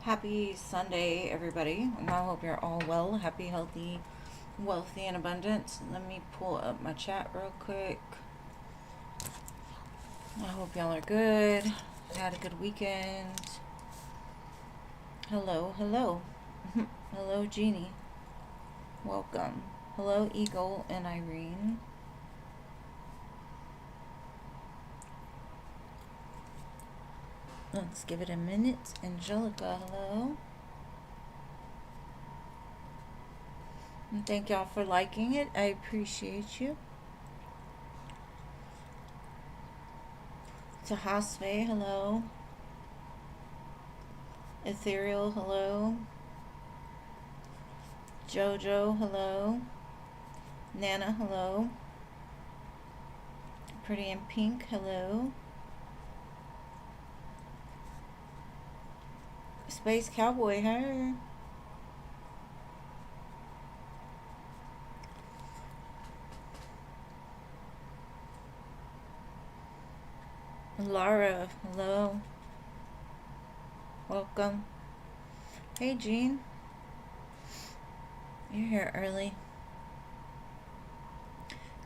Happy Sunday, everybody. And I hope you're all well, happy, healthy, wealthy, and abundant. Let me pull up my chat real quick. I hope y'all are good. Had a good weekend. Hello, hello. Hello, Jeannie. Welcome. Hello, Eagle and Irene. Let's give it a minute. Angelica, hello. And thank y'all for liking it. I appreciate you. Tahasve, hello. Ethereal, hello. Jojo, hello. Nana, hello. Pretty in Pink, hello. Space Cowboy, hey. Laura, hello. Welcome. Hey, Jean. You're here early.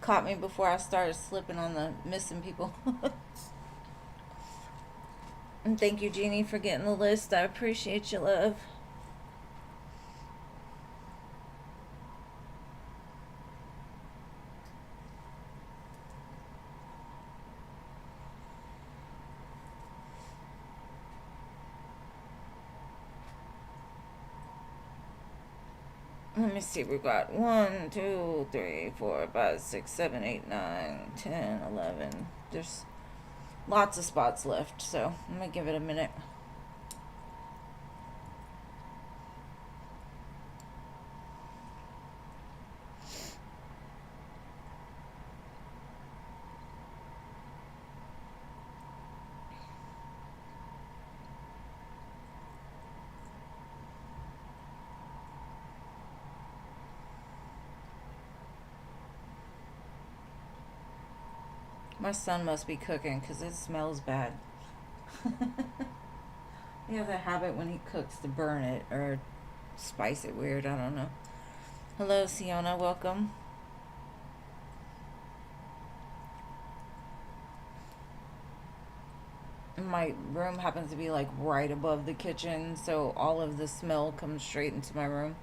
Caught me before I started slipping on the missing people. And thank you, Jeannie, for getting the list. I appreciate your love. Let me see, we got 1, 2, 3, 4, 5, 6, 7, 8, 9, 10, 11. There's lots of spots left, so I'm gonna give it a minute. My son must be cooking because it smells bad. He has a habit when he cooks to burn it or spice it weird. I don't know. Hello, Siona. Welcome. My room happens to be like right above the kitchen, so all of the smell comes straight into my room.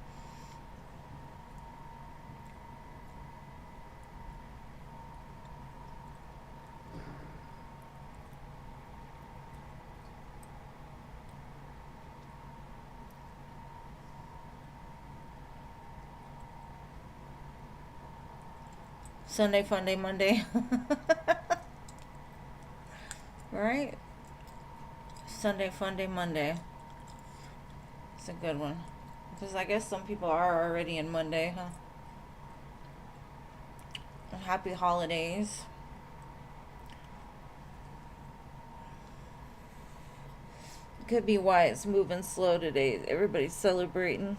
Sunday, fun day, Monday. Right? Sunday, fun day, Monday. It's a good one. Because I guess some people are already in Monday, huh? Happy holidays. Could be why it's moving slow today. Everybody's celebrating.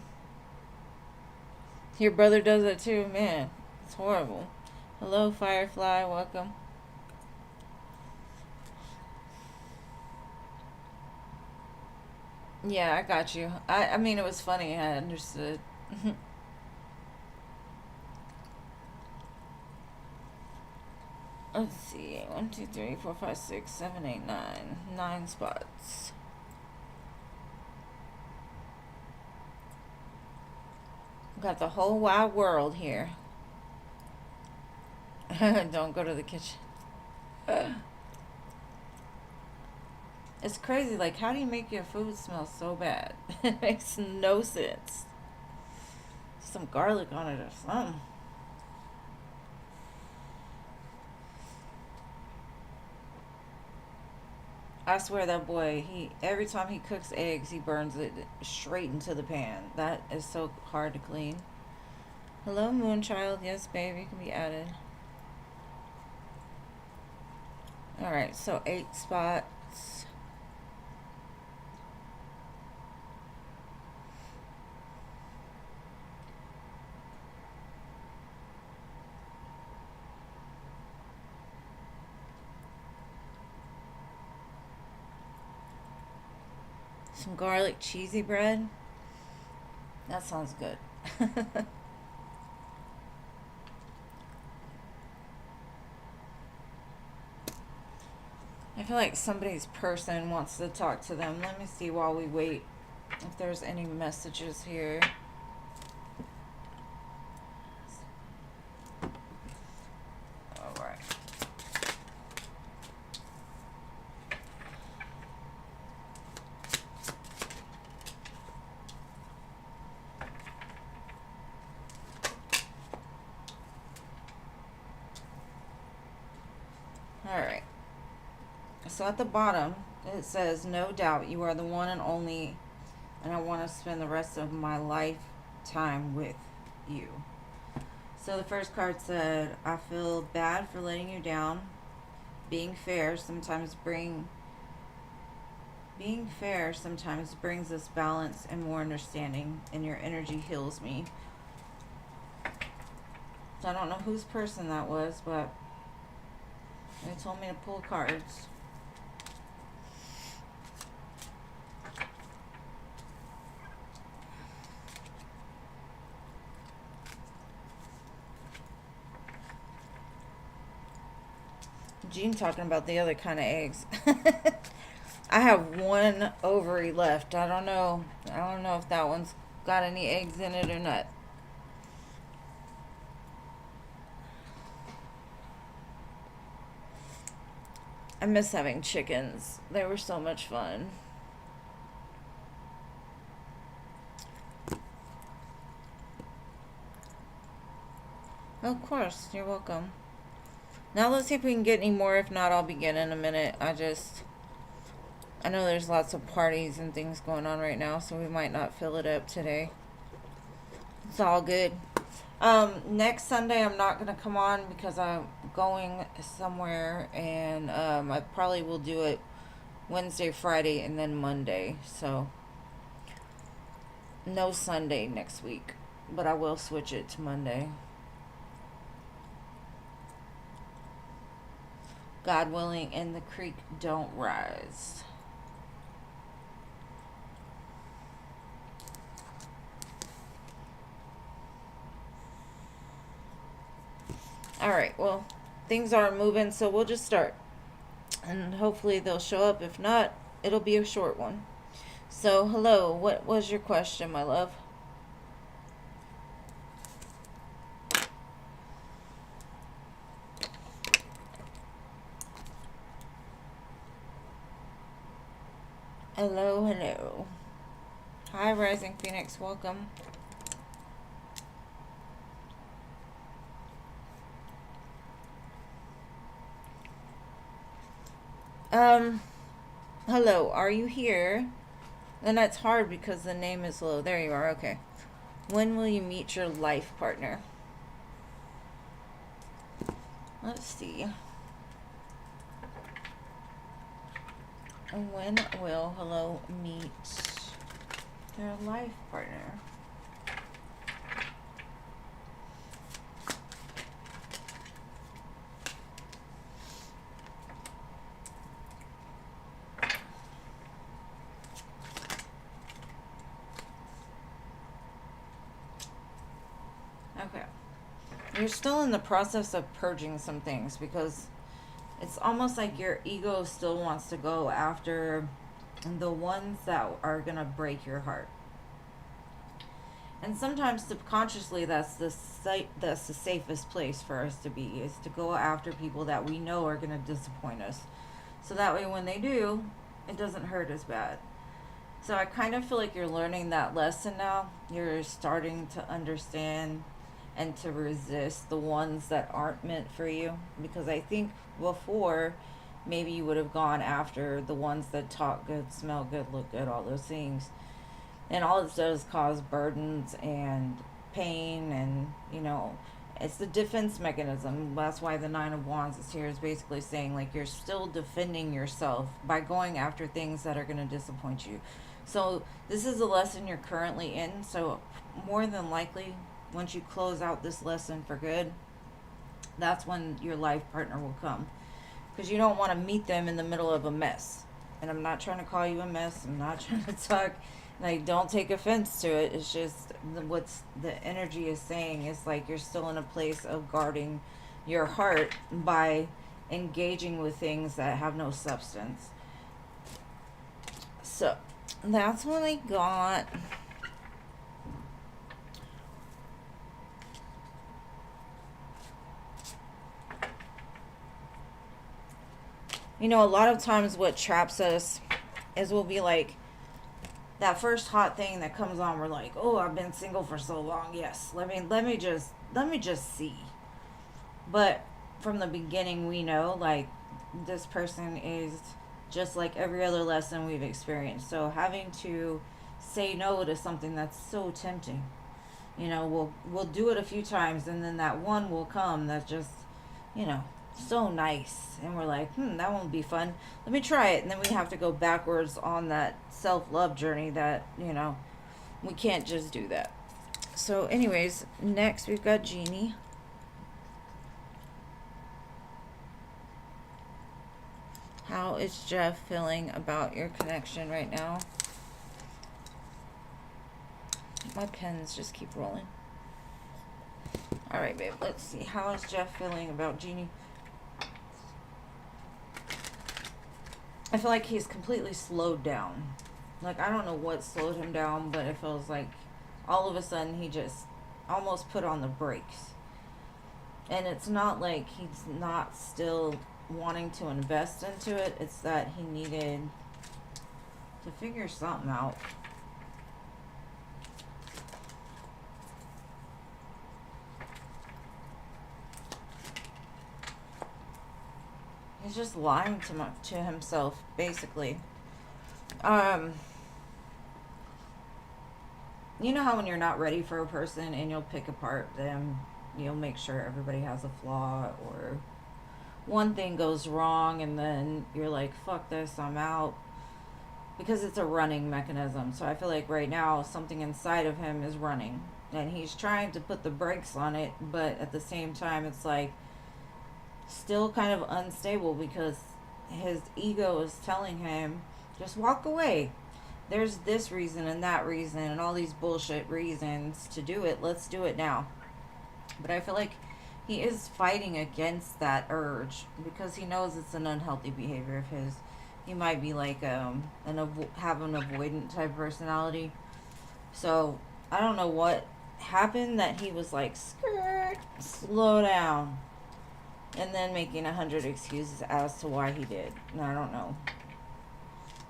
Your brother does it too, man. It's horrible. Hello, Firefly. Welcome. Yeah, I got you. I mean, it was funny. I understood. Let's see. 1, 2, 3, 4, 5, 6, 7, 8, 9. 9 spots. Got the whole wide world here. Don't go to the kitchen. It's crazy. Like, how do you make your food smell so bad? It makes no sense. Some garlic on it or something. I swear that boy, every time he cooks eggs, he burns it straight into the pan. That is so hard to clean. Hello, Moonchild. Yes, baby, you can be added. Alright, so 8 spots. Some garlic cheesy bread. That sounds good. I feel like somebody's person wants to talk to them. Let me see while we wait if there's any messages here. All right. All right. So at the bottom, it says, no doubt you are the one and only, and I want to spend the rest of my lifetime with you. So the first card said, I feel bad for letting you down. Being fair sometimes brings us balance and more understanding, and your energy heals me. So I don't know whose person that was, but they told me to pull cards. Jean talking about the other kind of eggs. I have one ovary left. I don't know if that one's got any eggs in it or not. I miss having chickens. They were so much fun. Of course, you're welcome. Now let's see if we can get any more. If not, I'll begin in a minute. I know there's lots of parties and things going on right now, so we might not fill it up today. It's all good. Next Sunday I'm not going to come on because I'm going somewhere, and I probably will do it Wednesday, Friday, and then Monday. So no Sunday next week, but I will switch it to Monday. God willing, and the creek don't rise. Alright, well, things are moving, so we'll just start. And hopefully they'll show up. If not, it'll be a short one. So, hello, what was your question, my love? Hello, hello. Hi, Rising Phoenix, welcome. Hello, are you here? And that's hard because the name is low. There you are, okay. When will you meet your life partner? Let's see. When will hello meet their life partner? Okay. You're still in the process of purging some things because it's almost like your ego still wants to go after the ones that are going to break your heart. And sometimes subconsciously that's the safest place for us to be, is to go after people that we know are going to disappoint us. So that way when they do, it doesn't hurt as bad. So I kind of feel like you're learning that lesson now. You're starting to understand and to resist the ones that aren't meant for you. Because I think before, maybe you would have gone after the ones that talk good, smell good, look good, all those things. And all it does is cause burdens and pain, and, you know, it's the defense mechanism. That's why the Nine of Wands is here, is basically saying, like, you're still defending yourself by going after things that are going to disappoint you. So this is a lesson you're currently in. So more than likely, once you close out this lesson for good, that's when your life partner will come. Because you don't want to meet them in the middle of a mess. And I'm not trying to call you a mess. I'm not trying to talk. Like, don't take offense to it. It's just what's the energy is saying is like you're still in a place of guarding your heart by engaging with things that have no substance. So that's what I got. You know, a lot of times what traps us is we'll be like, that first hot thing that comes on, we're like, oh, I've been single for so long. Yes, let me just see. But from the beginning, we know like this person is just like every other lesson we've experienced. So having to say no to something that's so tempting, you know, we'll do it a few times, and then that one will come that's just, you know, so nice, and we're like, that won't be fun, let me try it, and then we have to go backwards on that self-love journey that, you know, we can't just do that. So anyways, next we've got Jeannie. How is Jeff feeling about your connection right now? My pens just keep rolling. All right, babe, let's see. How is Jeff feeling about Jeannie? I feel like he's completely slowed down. Like, I don't know what slowed him down, but it feels like all of a sudden he just almost put on the brakes. And it's not like he's not still wanting to invest into it. It's that he needed to figure something out. He's just lying to himself, basically. You know how when you're not ready for a person and you'll pick apart them, you'll make sure everybody has a flaw, or one thing goes wrong and then you're like, fuck this, I'm out. Because it's a running mechanism. So I feel like right now something inside of him is running. And he's trying to put the brakes on it, but at the same time it's like still kind of unstable because his ego is telling him, just walk away. There's this reason and that reason and all these bullshit reasons to do it. Let's do it now. But I feel like he is fighting against that urge because he knows it's an unhealthy behavior of his. He might be like have an avoidant type personality. So I don't know what happened that he was like, skirt, slow down, and then making 100 excuses as to why he did. And I don't know.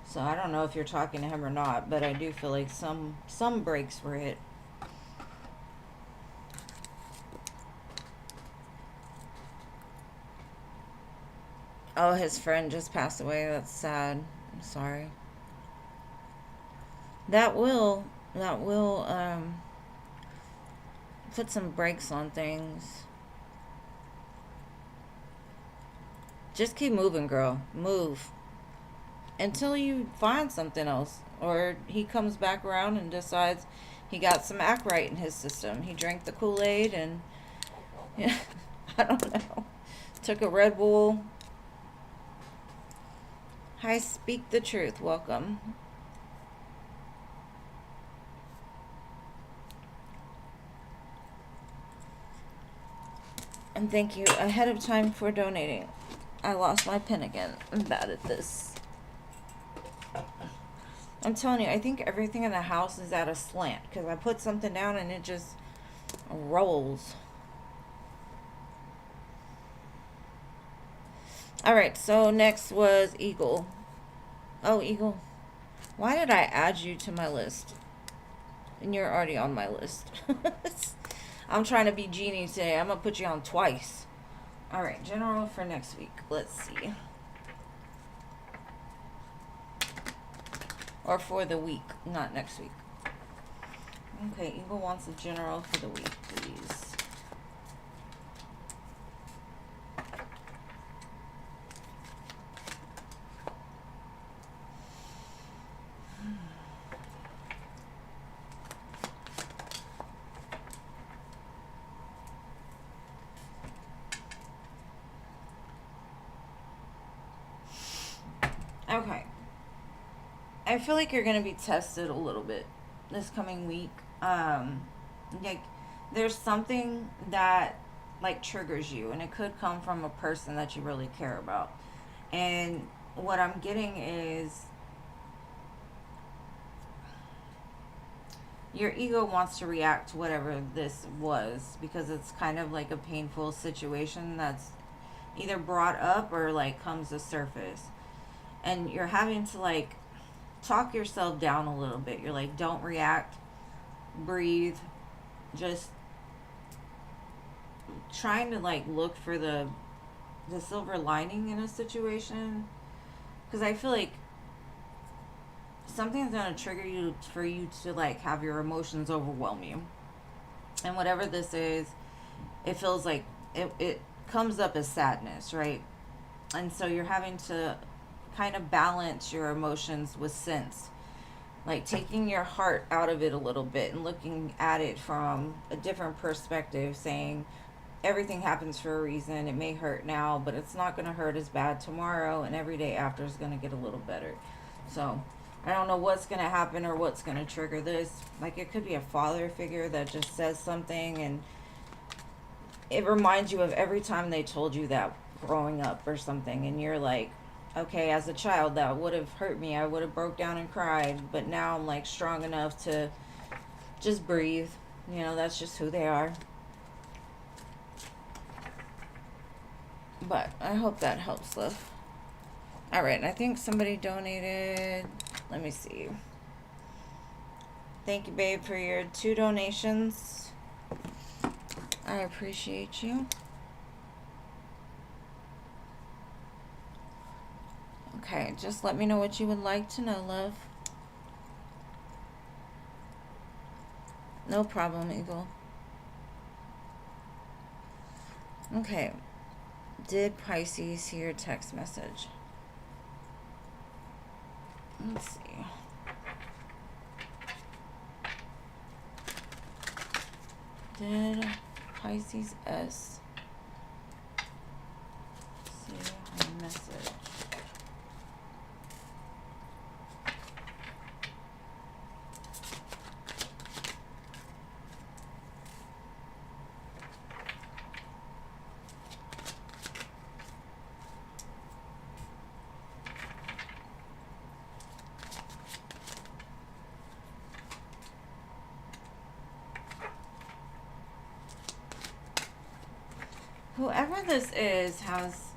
So I don't know if you're talking to him or not, but I do feel like some brakes were hit. Oh, his friend just passed away. That's sad. I'm sorry. That will put some brakes on things. Just keep moving, girl. Move. Until you find something else. Or he comes back around and decides he got some act right in his system. He drank the Kool-Aid and, yeah, I don't know. Took a Red Bull. Hi, speak the truth. Welcome. And thank you ahead of time for donating. I lost my pen again. I'm bad at this. I'm telling you, I think everything in the house is at a slant because I put something down and it just rolls. Alright, so next was Eagle. Oh, Eagle. Why did I add you to my list? And you're already on my list. I'm trying to be Jeannie today. I'm going to put you on twice. Alright, general for next week. Let's see. Or for the week, not next week. Okay, Eagle wants a general for the week, please. Okay. I feel like you're going to be tested a little bit this coming week. Like, there's something that, like, triggers you, and it could come from a person that you really care about. And what I'm getting is your ego wants to react to whatever this was, because it's kind of like a painful situation that's either brought up or like comes to surface, and you're having to like talk yourself down a little bit. You're like, don't react, breathe, just trying to like look for the silver lining in a situation, because I feel like something's going to trigger you for you to like have your emotions overwhelm you. And whatever this is, it feels like it comes up as sadness, right? And so you're having to kind of balance your emotions with sense, like taking your heart out of it a little bit and looking at it from a different perspective, saying everything happens for a reason. It may hurt now, but it's not going to hurt as bad tomorrow, and every day after is going to get a little better. So I don't know what's going to happen or what's going to trigger this. Like, it could be a father figure that just says something and it reminds you of every time they told you that growing up or something, and you're like, okay, as a child that would have hurt me, I would have broke down and cried, but now I'm like strong enough to just breathe. You know, that's just who they are. But I hope that helps, love. All right, I think somebody donated. Let me see. Thank you, babe, for your 2 donations. I appreciate you. Okay, just let me know what you would like to know, love. No problem, Eagle. Okay. Did Pisces hear text message? Let's see. Did Pisces S see her message? Whoever this is has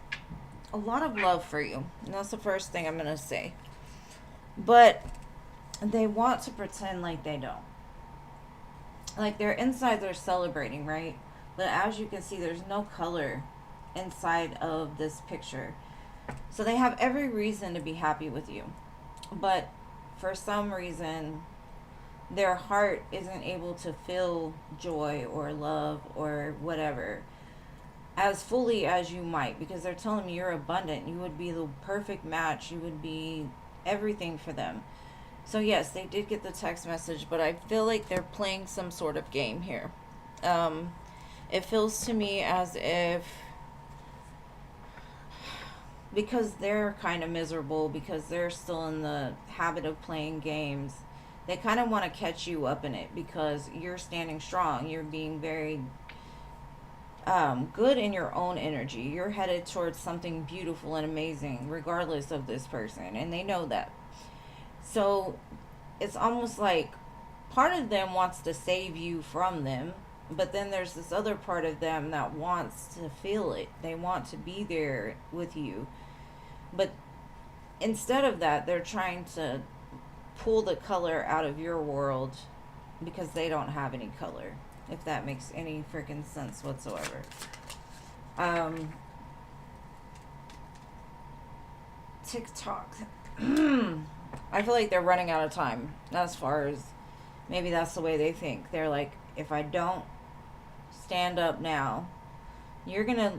a lot of love for you. And that's the first thing I'm going to say. But they want to pretend like they don't. Like, they're inside, they're celebrating, right? But as you can see, there's no color inside of this picture. So they have every reason to be happy with you. But for some reason, their heart isn't able to feel joy or love or whatever as fully as you might, because they're telling me you're abundant. You would be the perfect match. You would be everything for them. So yes, they did get the text message, but I feel like they're playing some sort of game here. It feels to me as if, because they're kind of miserable, because they're still in the habit of playing games, they kind of want to catch you up in it, because you're standing strong. You're being very good in your own energy. You're headed towards something beautiful and amazing, regardless of this person, and they know that. So it's almost like part of them wants to save you from them, but then there's this other part of them that wants to feel it. They want to be there with you. But instead of that, they're trying to pull the color out of your world, because they don't have any color, if that makes any freaking sense whatsoever. TikTok. I feel like they're running out of time, as far as, maybe that's the way they think. They're like, if I don't stand up now, you're gonna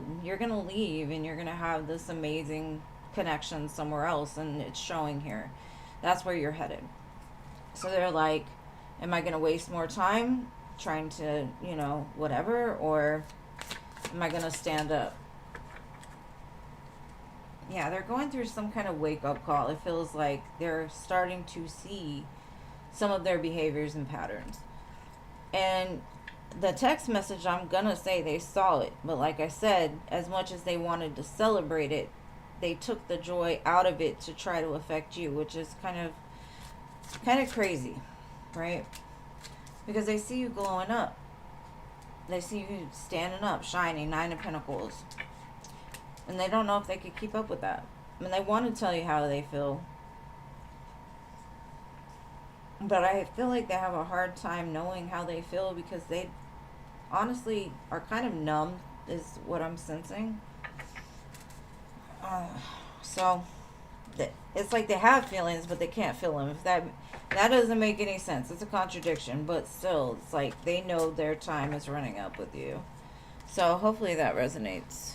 leave, and you're gonna have this amazing connection somewhere else, and it's showing here. That's where you're headed. So they're like, am I gonna waste more time trying to, whatever, or am I gonna stand up? Yeah, they're going through some kind of wake-up call. It feels like they're starting to see some of their behaviors and patterns. And the text message, I'm gonna say they saw it, but like I said, as much as they wanted to celebrate it, they took the joy out of it to try to affect you, which is kind of crazy, right? Because they see you glowing up. They see you standing up, shining, 9 of Pentacles. And they don't know if they could keep up with that. I mean, they want to tell you how they feel. But I feel like they have a hard time knowing how they feel because they honestly are kind of numb, is what I'm sensing. So it's like they have feelings, but they can't feel them. If that doesn't make any sense. It's a contradiction, but still, it's like they know their time is running up with you. So hopefully that resonates.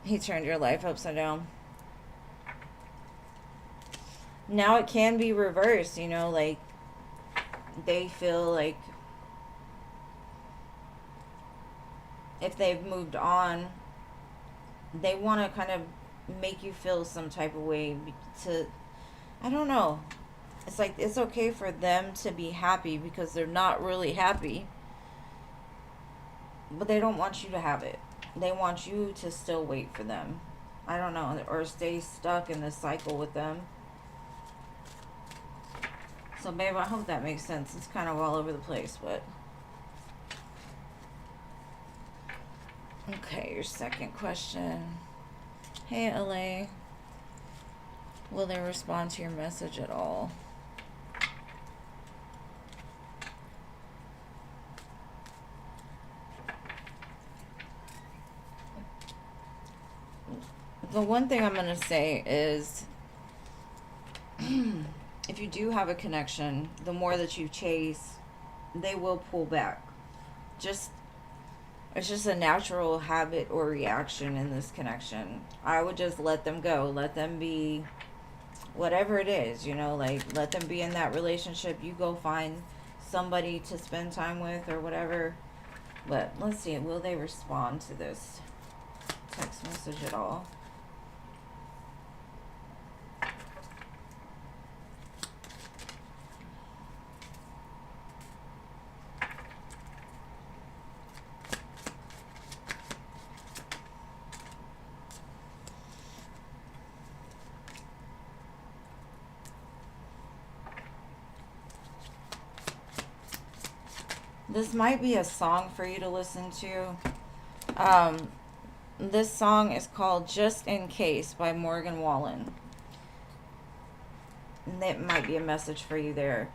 He turned your life upside down. Now it can be reversed, you know, like they feel like if they've moved on, they want to kind of make you feel some type of way to, I don't know. It's like it's okay for them to be happy because they're not really happy. But they don't want you to have it. They want you to still wait for them. I don't know. Or stay stuck in this cycle with them. So, babe, I hope that makes sense. It's kind of all over the place, but... Okay, your second question. Hey, LA. Will they respond to your message at all? The one thing I'm going to say is... if you do have a connection, the more that you chase, they will pull back. It's just a natural habit or reaction in this connection. I would just let them go. Let them be whatever it is, you know, like let them be in that relationship. You go find somebody to spend time with or whatever. But let's see, will they respond to this text message at all? This might be a song for you to listen to. This song is called Just In Case by Morgan Wallen. And that might be a message for you there.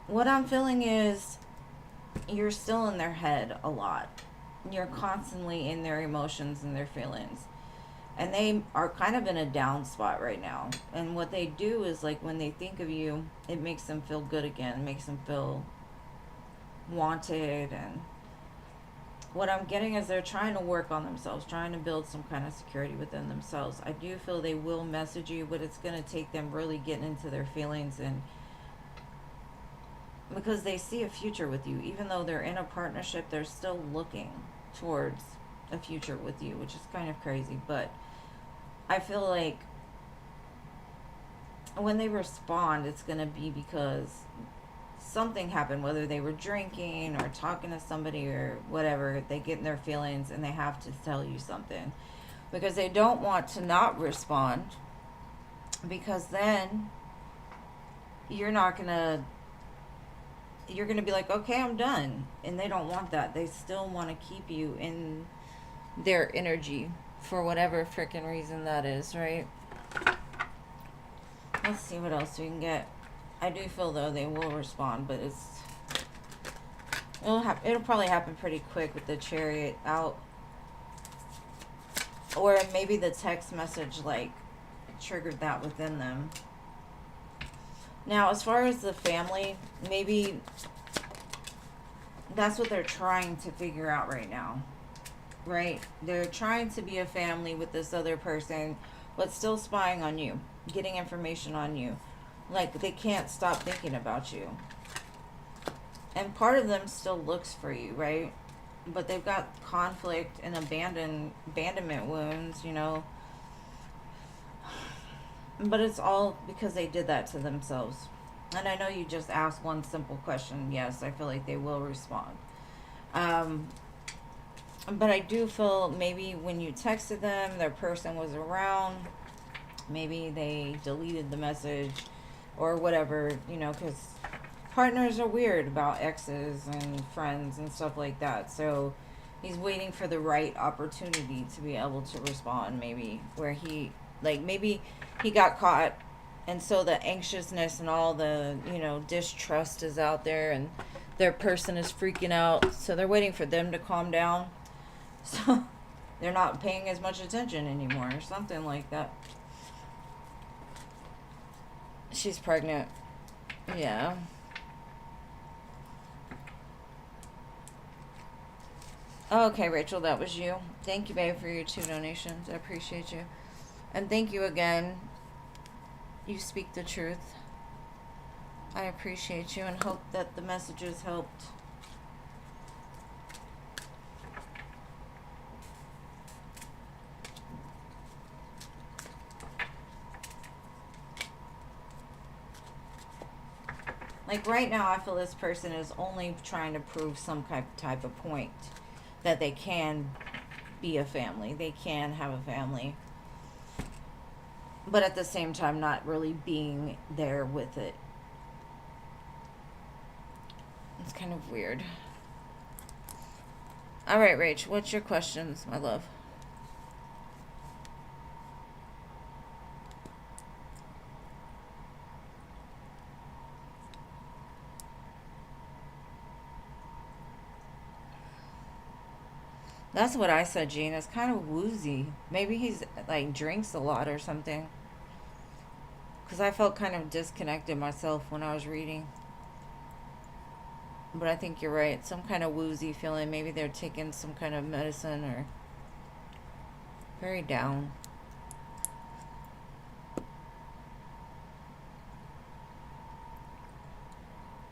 What I'm feeling is you're still in their head a lot. You're constantly in their emotions and their feelings. And they are kind of in a down spot right now. And what they do is, like, when they think of you, it makes them feel good again. It makes them feel wanted. And what I'm getting is they're trying to work on themselves, trying to build some kind of security within themselves. I do feel they will message you, but it's going to take them really getting into their feelings, and because they see a future with you. Even though they're in a partnership, they're still looking towards a future with you, which is kind of crazy. But I feel like when they respond, it's going to be because something happened, whether they were drinking or talking to somebody or whatever. They get in their feelings and they have to tell you something because they don't want to not respond, because then you're gonna be like, okay, I'm done. And they don't want that. They still want to keep you in their energy for whatever freaking reason that is, right? Let's see what else we can get. I do feel, though, they will respond, but it'll probably happen pretty quick with the Chariot out. Or maybe the text message, like, triggered that within them. Now, as far as the family, maybe that's what they're trying to figure out right now, right? They're trying to be a family with this other person, but still spying on you, getting information on you. Like, they can't stop thinking about you. And part of them still looks for you, right? but they've got conflict and abandonment wounds, you know. But it's all because they did that to themselves. And I know you just asked one simple question. Yes, I feel like they will respond. Um, but I do feel maybe when you texted them, their person was around. Maybe they deleted the message or whatever, you know, because partners are weird about exes and friends and stuff like that. So he's waiting for the right opportunity to be able to respond, maybe where he, like, maybe he got caught, and so the anxiousness and all the, you know, distrust is out there, and their person is freaking out, so they're waiting for them to calm down, so they're not paying as much attention anymore or something like that. She's pregnant. Yeah. Okay, Rachel, that was you. Thank you, babe, for your 2 donations. I appreciate you. And thank you again. You speak the truth. I appreciate you and hope that the messages helped. Like right now, I feel this person is only trying to prove some type of point that they can be a family. They can have a family. But at the same time, not really being there with it. It's kind of weird. All right, Rach, what's your questions, my love? That's what I said, Gene. It's kind of woozy. Maybe he's like drinks a lot or something. Because I felt kind of disconnected myself when I was reading. But I think you're right. Some kind of woozy feeling. Maybe they're taking some kind of medicine or very down.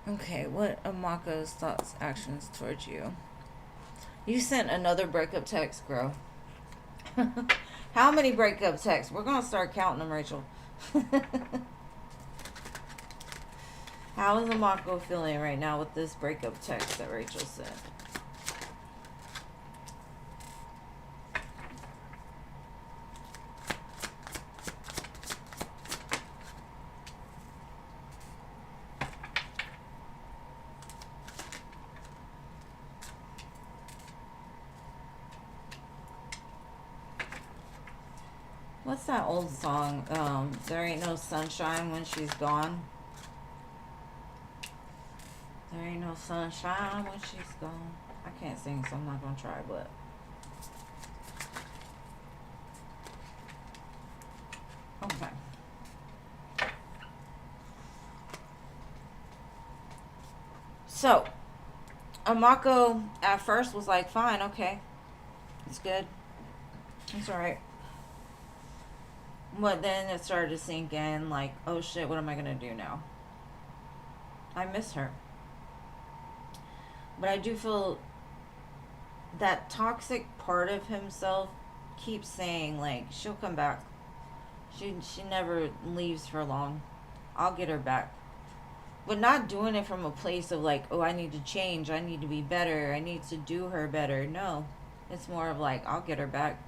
Okay, what are Mako's thoughts, actions towards you? You sent another breakup text, girl. How many breakup texts? We're going to start counting them, Rachel. How is Amako feeling right now with this breakup text that Rachel sent? What's that old song? There ain't no sunshine when she's gone. There ain't no sunshine when she's gone. I can't sing, so I'm not gonna try, but okay. So, Amako at first was like, fine, okay. It's good. It's alright. But then it started to sink in, like, oh shit, what am I gonna do now? I miss her. But I do feel that toxic part of himself keeps saying, like, she'll come back. She never leaves for long. I'll get her back. But not doing it from a place of like, oh, I need to change. I need to be better. I need to do her better. No. It's more of like, I'll get her back.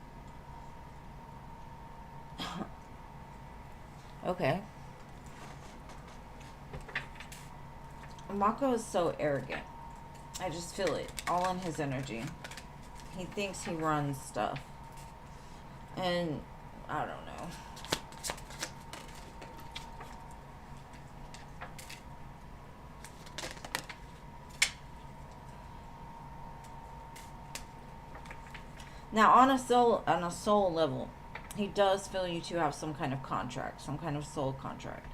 Okay. Mako is so arrogant. I just feel it all in his energy. He thinks he runs stuff. And I don't know. Now on a soul level, he does feel you two have some kind of contract, some kind of soul contract.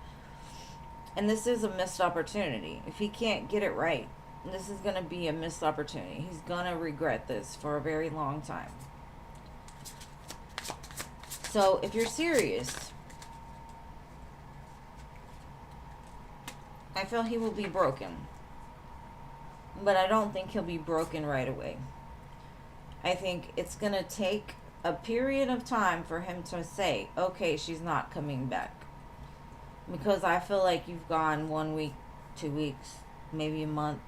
And this is a missed opportunity. If he can't get it right, this is going to be a missed opportunity. He's going to regret this for a very long time. So if you're serious, I feel he will be broken. But I don't think he'll be broken right away. I think it's going to take a period of time for him to say, okay, she's not coming back. Because I feel like you've gone 1 week, 2 weeks, maybe a month,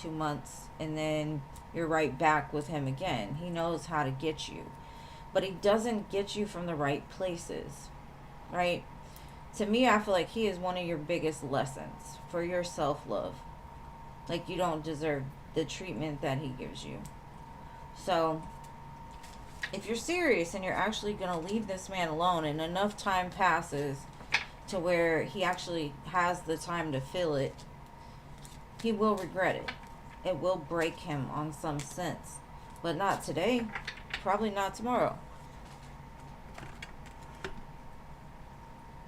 2 months, and then you're right back with him again. He knows how to get you. But he doesn't get you from the right places, right? To me, I feel like he is one of your biggest lessons for your self-love. Like, you don't deserve the treatment that he gives you. So, if you're serious and you're actually going to leave this man alone and enough time passes to where he actually has the time to feel it, he will regret it. It will break him on some sense. But not today. Probably not tomorrow.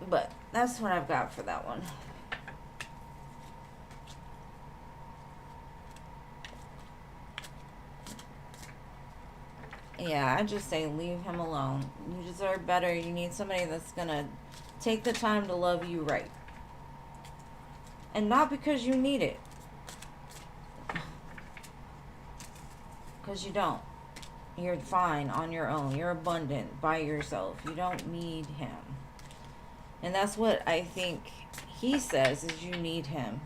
But that's what I've got for that one. Yeah, I just say leave him alone. You deserve better. You need somebody that's going to take the time to love you right. And not because you need it. Because you don't. You're fine on your own. You're abundant by yourself. You don't need him. And that's what I think he says is you need him.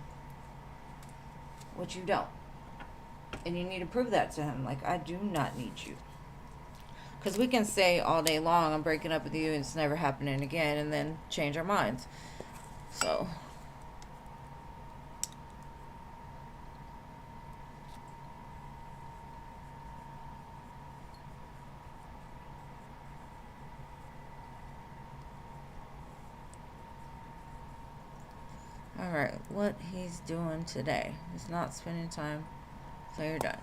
Which you don't. And you need to prove that to him. Like, I do not need you. Because we can say all day long, I'm breaking up with you and it's never happening again, and then change our minds. So. Alright, what he's doing today. He's not spending time. So you're done.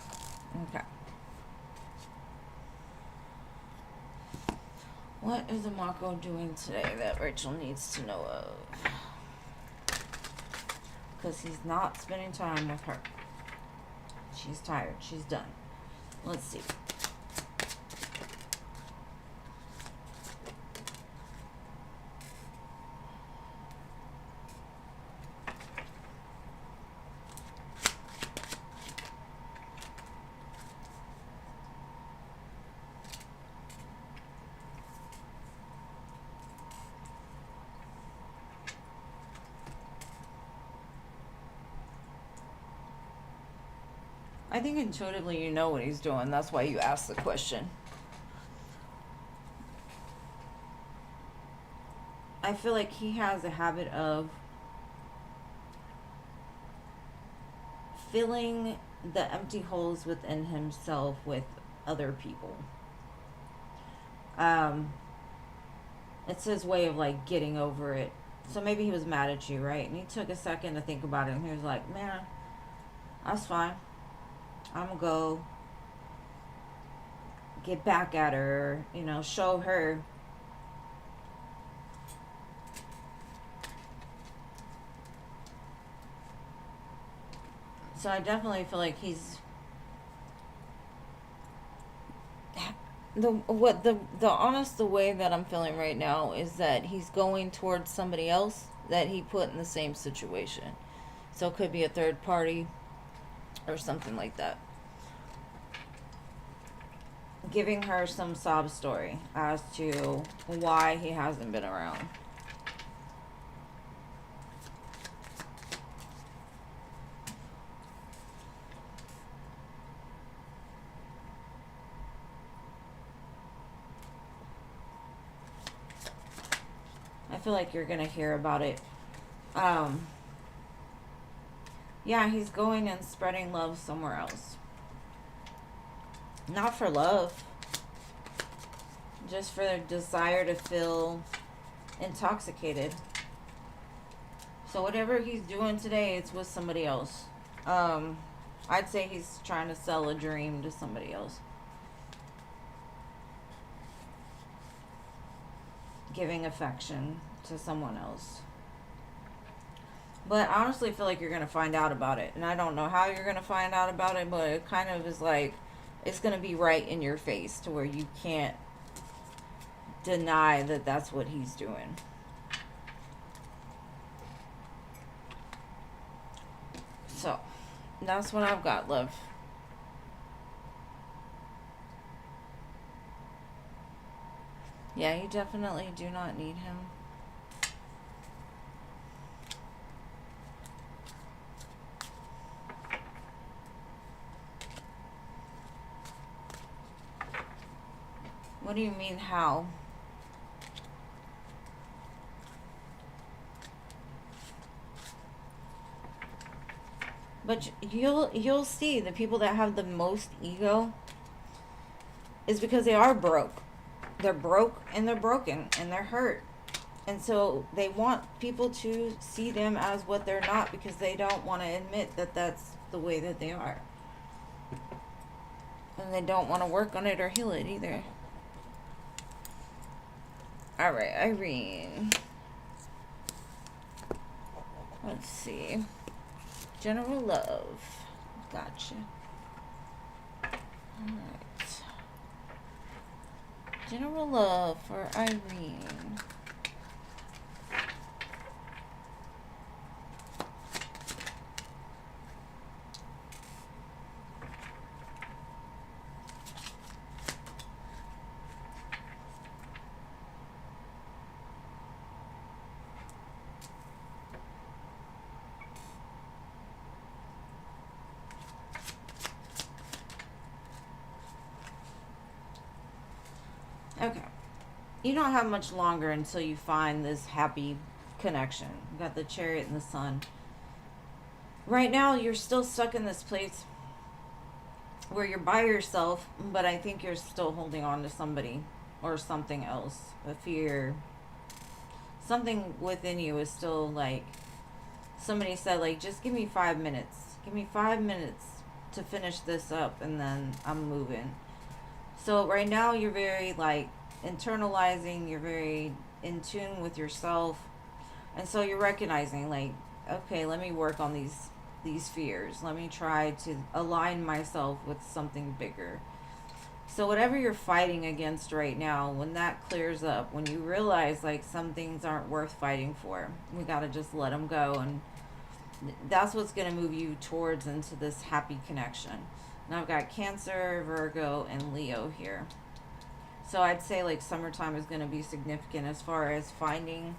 Okay. What is the Mako doing today that Rachel needs to know of? Because he's not spending time with her. She's tired. She's done. Let's see. I think intuitively you know what he's doing. That's why you asked the question. I feel like he has a habit of filling the empty holes within himself with other people. It's his way of like getting over it. So maybe he was mad at you, right? And he took a second to think about it, and he was like, man, that's fine. I'm gonna go get back at her, you know, show her. So I definitely feel like he's the way that I'm feeling right now is that he's going towards somebody else that he put in the same situation. So it could be a third party or something like that. Giving her some sob story as to why he hasn't been around. I feel like you're gonna hear about it. Yeah, he's going and spreading love somewhere else. Not for love. Just for their desire to feel intoxicated. So whatever he's doing today, it's with somebody else. I'd say he's trying to sell a dream to somebody else. Giving affection to someone else. But I honestly feel like you're going to find out about it. And I don't know how you're going to find out about it, but it kind of is like, it's going to be right in your face to where you can't deny that that's what he's doing. So, that's what I've got, love. Yeah, you definitely do not need him. What do you mean, how? But you'll see the people that have the most ego is because they are broke. They're broke and they're broken and they're hurt. And so they want people to see them as what they're not because they don't want to admit that that's the way that they are. And they don't want to work on it or heal it either. Alright, Irene. Let's see. General love. Gotcha. Alright. General love for Irene. Okay. You don't have much longer until you find this happy connection. You got the Chariot and the Sun. Right now, you're still stuck in this place where you're by yourself, but I think you're still holding on to somebody or something else. A fear. Something within you is still like, somebody said, like, just give me 5 minutes. Give me 5 minutes to finish this up and then I'm moving. So right now you're very like internalizing, you're very in tune with yourself. And so you're recognizing like, okay, let me work on these fears. Let me try to align myself with something bigger. So whatever you're fighting against right now, when that clears up, when you realize like some things aren't worth fighting for, we got to just let them go, and that's what's going to move you towards into this happy connection. Now I've got Cancer, Virgo, and Leo here. So I'd say like summertime is going to be significant as far as finding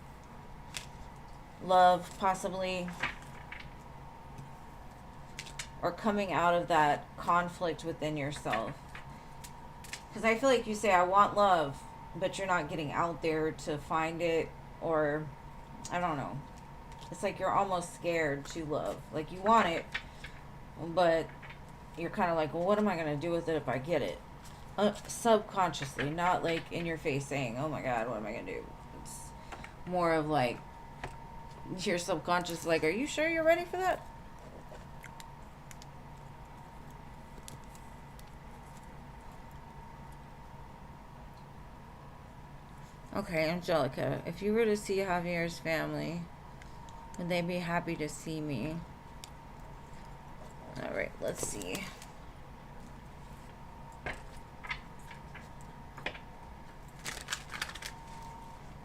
love, possibly, or coming out of that conflict within yourself. Because I feel like you say, I want love, but you're not getting out there to find it, or I don't know. It's like you're almost scared to love. Like you want it, but you're kind of like, well, what am I going to do with it if I get it? Subconsciously, not like in your face saying, oh my God, what am I going to do? It's more of like, your subconscious, like, are you sure you're ready for that? Okay, Angelica, if you were to see Javier's family, would they be happy to see me? Alright, let's see.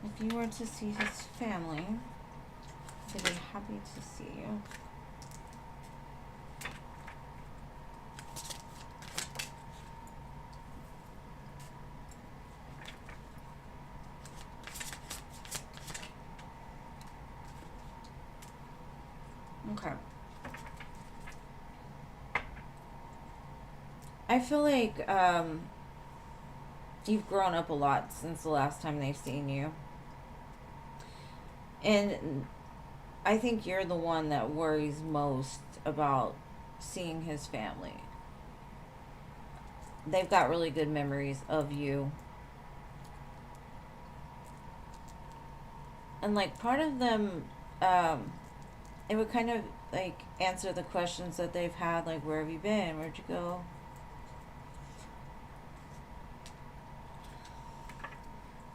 If you were to see his family, they'd be happy to see you. Okay. I feel like you've grown up a lot since the last time they've seen you. And I think you're the one that worries most about seeing his family. They've got really good memories of you. And like part of them, it would kind of like answer the questions that they've had, like, where have you been? Where'd you go?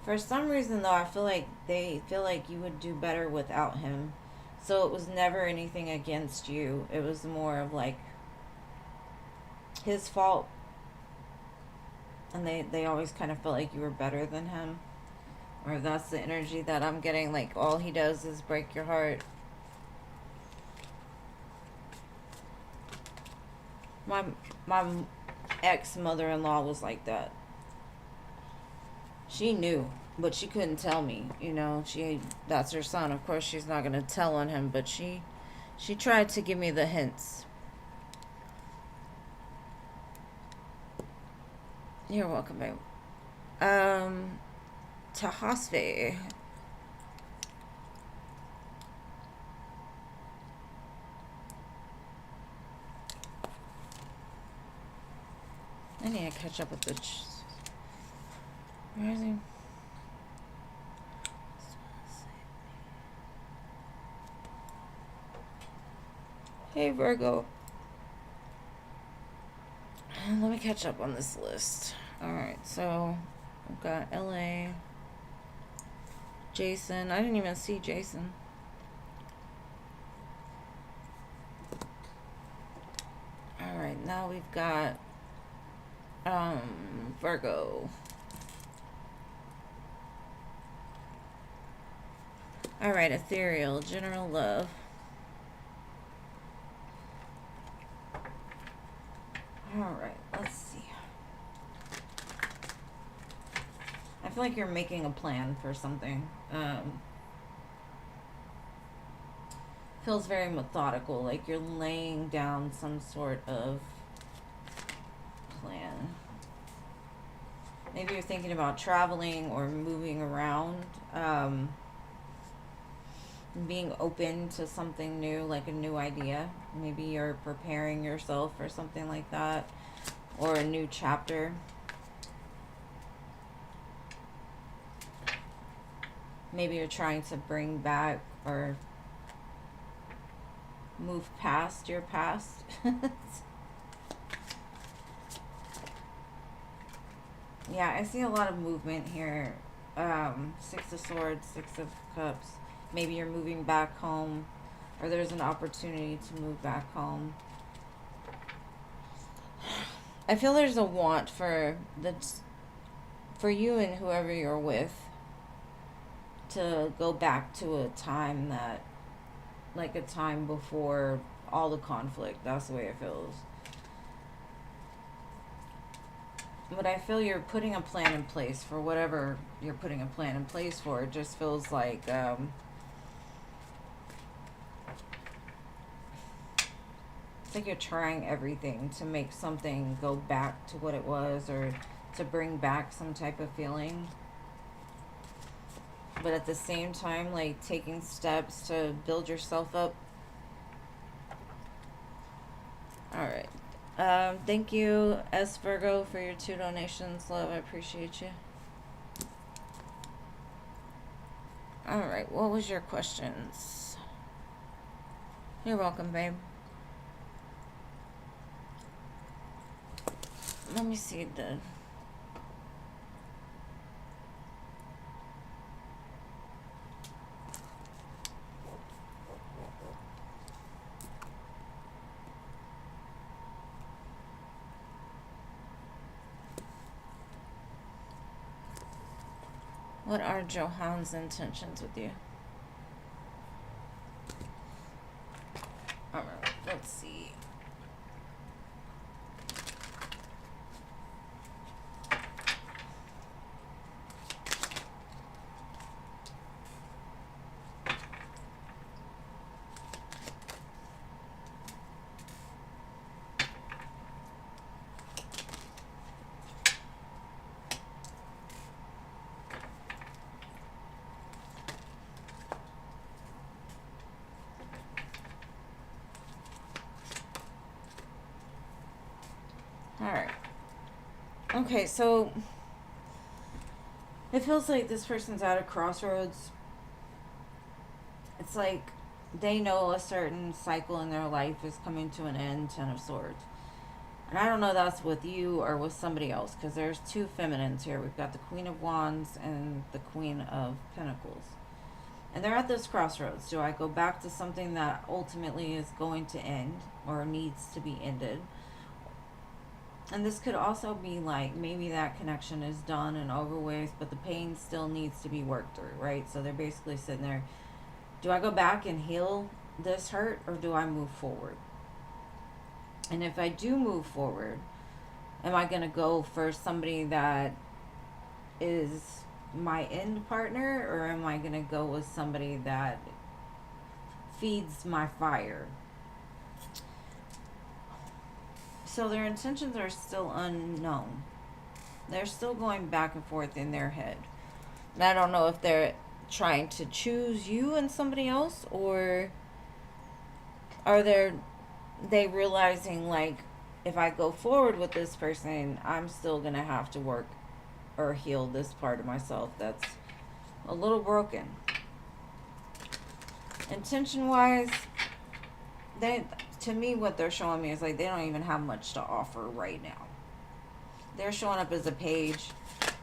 For some reason, though, I feel like they feel like you would do better without him. So it was never anything against you. It was more of like his fault. And they always kind of felt like you were better than him. Or that's the energy that I'm getting. Like, all he does is break your heart. My ex-mother-in-law was like that. She knew. But she couldn't tell me, you know. That's her son. Of course, she's not gonna tell on him, but she tried to give me the hints. You're welcome, babe. Tahasve. I need to catch up with the. Where is he? Hey, Virgo. Let me catch up on this list. Alright, so we've got LA. Jason. I didn't even see Jason. Alright, now we've got Virgo. Alright, Ethereal. General Love. Alright, let's see. I feel like you're making a plan for something. Feels very methodical, like you're laying down some sort of plan. Maybe you're thinking about traveling or moving around. Being open to something new, like a new idea. Maybe you're preparing yourself for something like that, or a new chapter. Maybe you're trying to bring back or move past your past. Yeah, I see a lot of movement here. Six of Swords, Six of Cups. Maybe you're moving back home, or there's an opportunity to move back home. I feel there's a want for you and whoever you're with to go back to a time that, like a time before all the conflict. That's the way it feels. But I feel you're putting a plan in place for whatever you're putting a plan in place for. It just feels like it's like you're trying everything to make something go back to what it was, or to bring back some type of feeling. But at the same time, like taking steps to build yourself up. Alright. Thank you, S. Virgo, for your 2 donations. Love, I appreciate you. Alright, what was your questions? You're welcome, babe. Let me see the... What are Johan's intentions with you? Alright, let's see. Alright. Okay, so it feels like this person's at a crossroads. It's like they know a certain cycle in their life is coming to an end, 10 of Swords. And I don't know if that's with you or with somebody else, because there's 2 feminines here. We've got the Queen of Wands and the Queen of Pentacles. And they're at this crossroads. Do I go back to something that ultimately is going to end or needs to be ended? And this could also be like, maybe that connection is done and over with, but the pain still needs to be worked through, right? So they're basically sitting there, do I go back and heal this hurt, or do I move forward? And if I do move forward, am I going to go for somebody that is my end partner, or am I going to go with somebody that feeds my fire? So their intentions are still unknown. They're still going back and forth in their head. And I don't know if they're trying to choose you and somebody else, or are they realizing, like, if I go forward with this person, I'm still going to have to work or heal this part of myself that's a little broken. Intention wise, to me, what they're showing me is like they don't even have much to offer right now. They're showing up as a page.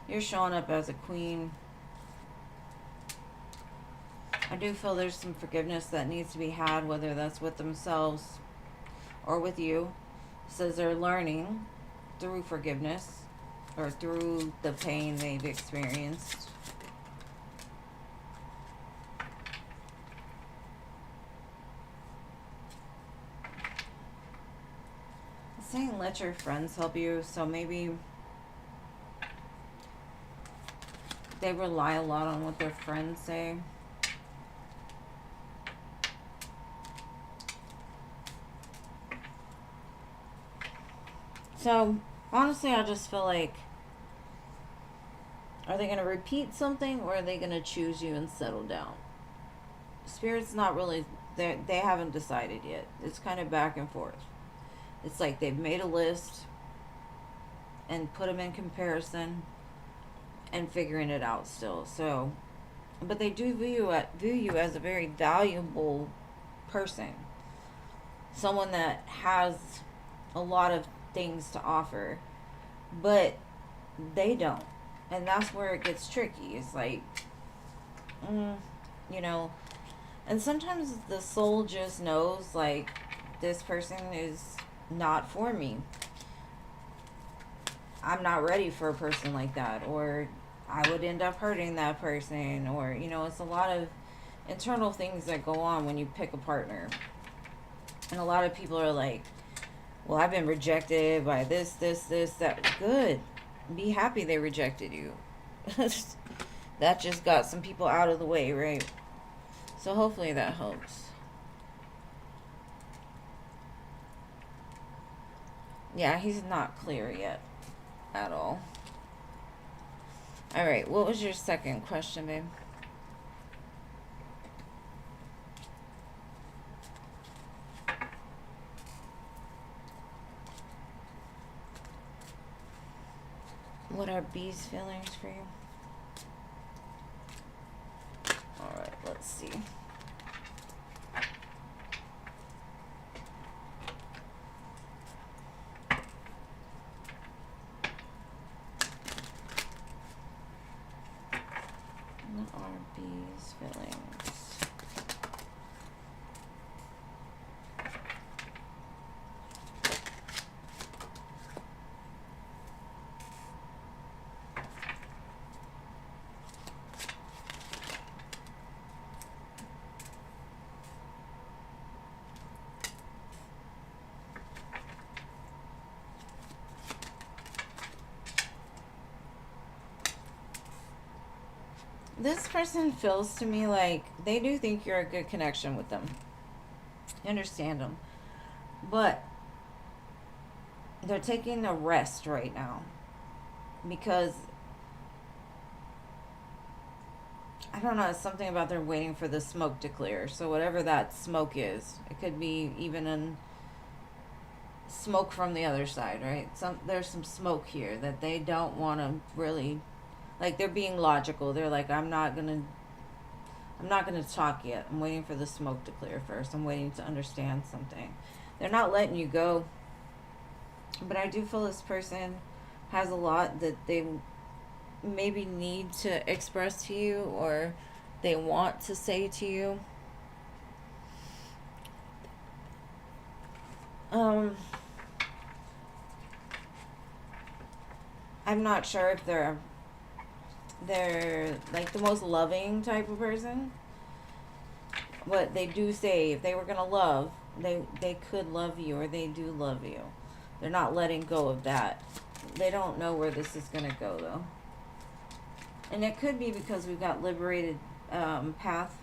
You're showing up as a queen. I do feel there's some forgiveness that needs to be had, whether that's with themselves or with you. It says they're learning through forgiveness or through the pain they've experienced. It's saying let your friends help you, so maybe they rely a lot on what their friends say. So, honestly, I just feel like, are they going to repeat something, or are they going to choose you and settle down? Spirit's not really, they haven't decided yet. It's kind of back and forth. It's like they've made a list and put them in comparison and figuring it out still. So, but they do view you as a very valuable person. Someone that has a lot of things to offer, but they don't. And that's where it gets tricky. It's like, you know, and sometimes the soul just knows, like, this person is not for me. I'm not ready for a person like that, or I would end up hurting that person, or, you know, it's a lot of internal things that go on when you pick a partner. And a lot of people are like, well, I've been rejected by this, that. Good. Be happy they rejected you. That just got some people out of the way, right? So hopefully that helps. Yeah, he's not clear yet at all. All right, what was your second question, babe? What are B's feelings for you? All right, let's see. What are B's feelings? This person feels to me like they do think you're a good connection with them. You understand them. But they're taking a rest right now. Because, I don't know, it's something about they're waiting for the smoke to clear. So whatever that smoke is, it could be even in smoke from the other side, right? There's some smoke here that they don't want to really, like, they're being logical. They're like, I'm not gonna talk yet. I'm waiting for the smoke to clear first. I'm waiting to understand something. They're not letting you go. But I do feel this person has a lot that they maybe need to express to you, or they want to say to you. I'm not sure if they're like the most loving type of person. What they do say, if they were gonna love, they could love you, or they do love you. They're not letting go of that. They don't know where this is gonna go, though. And it could be because we've got liberated path.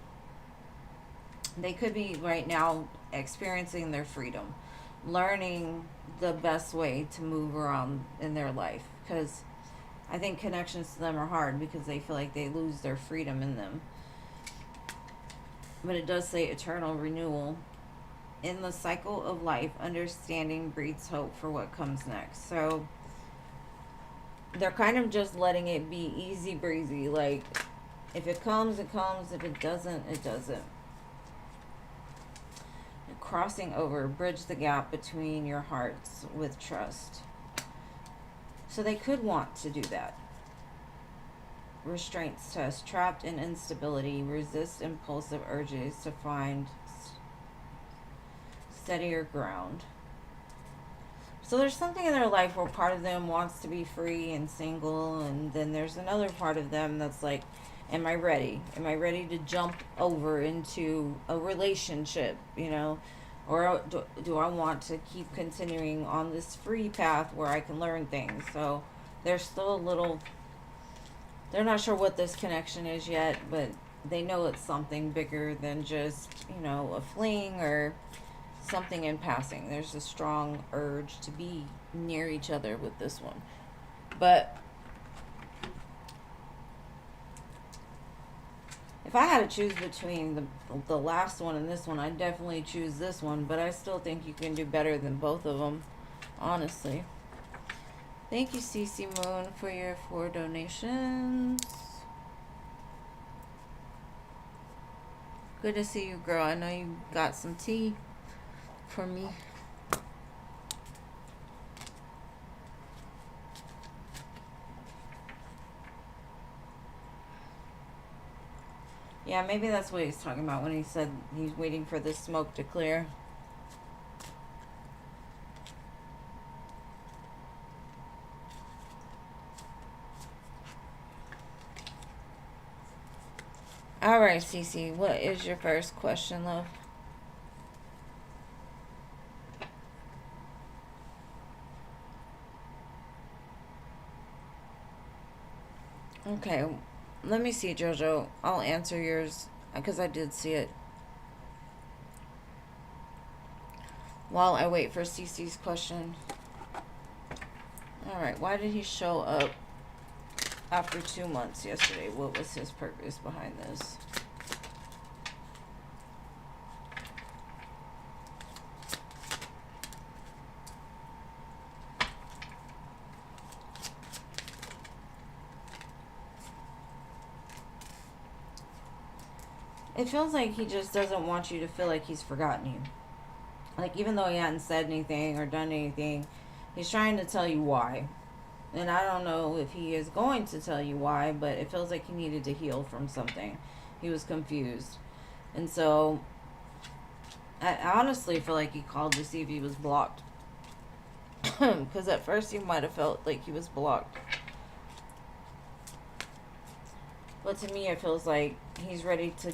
They could be right now experiencing their freedom, learning the best way to move around in their life. Because I think connections to them are hard because they feel like they lose their freedom in them. But it does say eternal renewal. In the cycle of life, understanding breeds hope for what comes next. So they're kind of just letting it be easy breezy. Like, if it comes, it comes. If it doesn't, it doesn't. Crossing over, bridge the gap between your hearts with trust. So they could want to do that. Restraints test, trapped in instability, resist impulsive urges to find steadier ground. So there's something in their life where part of them wants to be free and single, and then there's another part of them that's like, am I ready? Am I ready to jump over into a relationship, you know? Or do I want to keep continuing on this free path where I can learn things? So they're still a little, they're not sure what this connection is yet, but they know it's something bigger than just, you know, a fling or something in passing. There's a strong urge to be near each other with this one. But if I had to choose between the last one and this one, I'd definitely choose this one. But I still think you can do better than both of them, honestly. Thank you, CC Moon, for your 4 donations. Good to see you, girl. I know you got some tea for me. Yeah, maybe that's what he's talking about when he said he's waiting for the smoke to clear. Alright, Cece, what is your first question, love? Okay, let me see, Jojo. I'll answer yours because I did see it. While I wait for Cece's question. Alright, why did he show up after 2 months yesterday? What was his purpose behind this? It feels like he just doesn't want you to feel like he's forgotten you. Like, even though he hadn't said anything or done anything, he's trying to tell you why. And I don't know if he is going to tell you why, but it feels like he needed to heal from something. He was confused. And so, I honestly feel like he called to see if he was blocked. Because at first you might have felt like he was blocked. But to me, it feels like he's ready to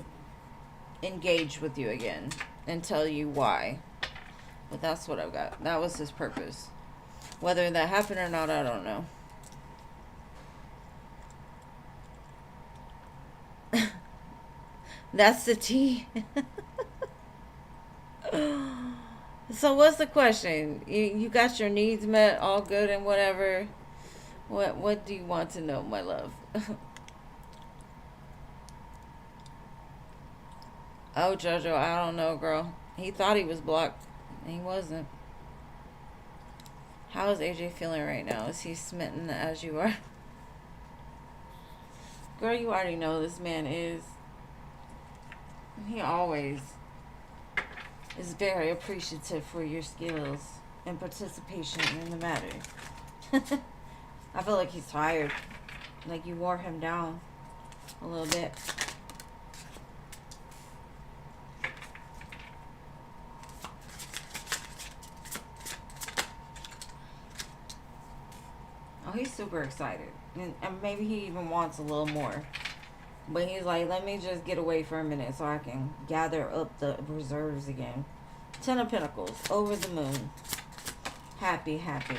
engage with you again and tell you why. But that's what I've got. That was his purpose. Whether that happened or not, I don't know. That's the tea. So what's the question? You got your needs met, all good and whatever. What do you want to know, my love? Oh, Jojo, I don't know, girl. He thought he was blocked. He wasn't. How is AJ feeling right now? Is he smitten as you are? Girl, you already know this man is. He always is very appreciative for your skills and participation in the matter. I feel like he's tired. Like you wore him down a little bit. Oh, he's super excited. And maybe he even wants a little more. But he's like, let me just get away for a minute so I can gather up the reserves again. 10 of Pentacles. Over the moon. Happy, happy.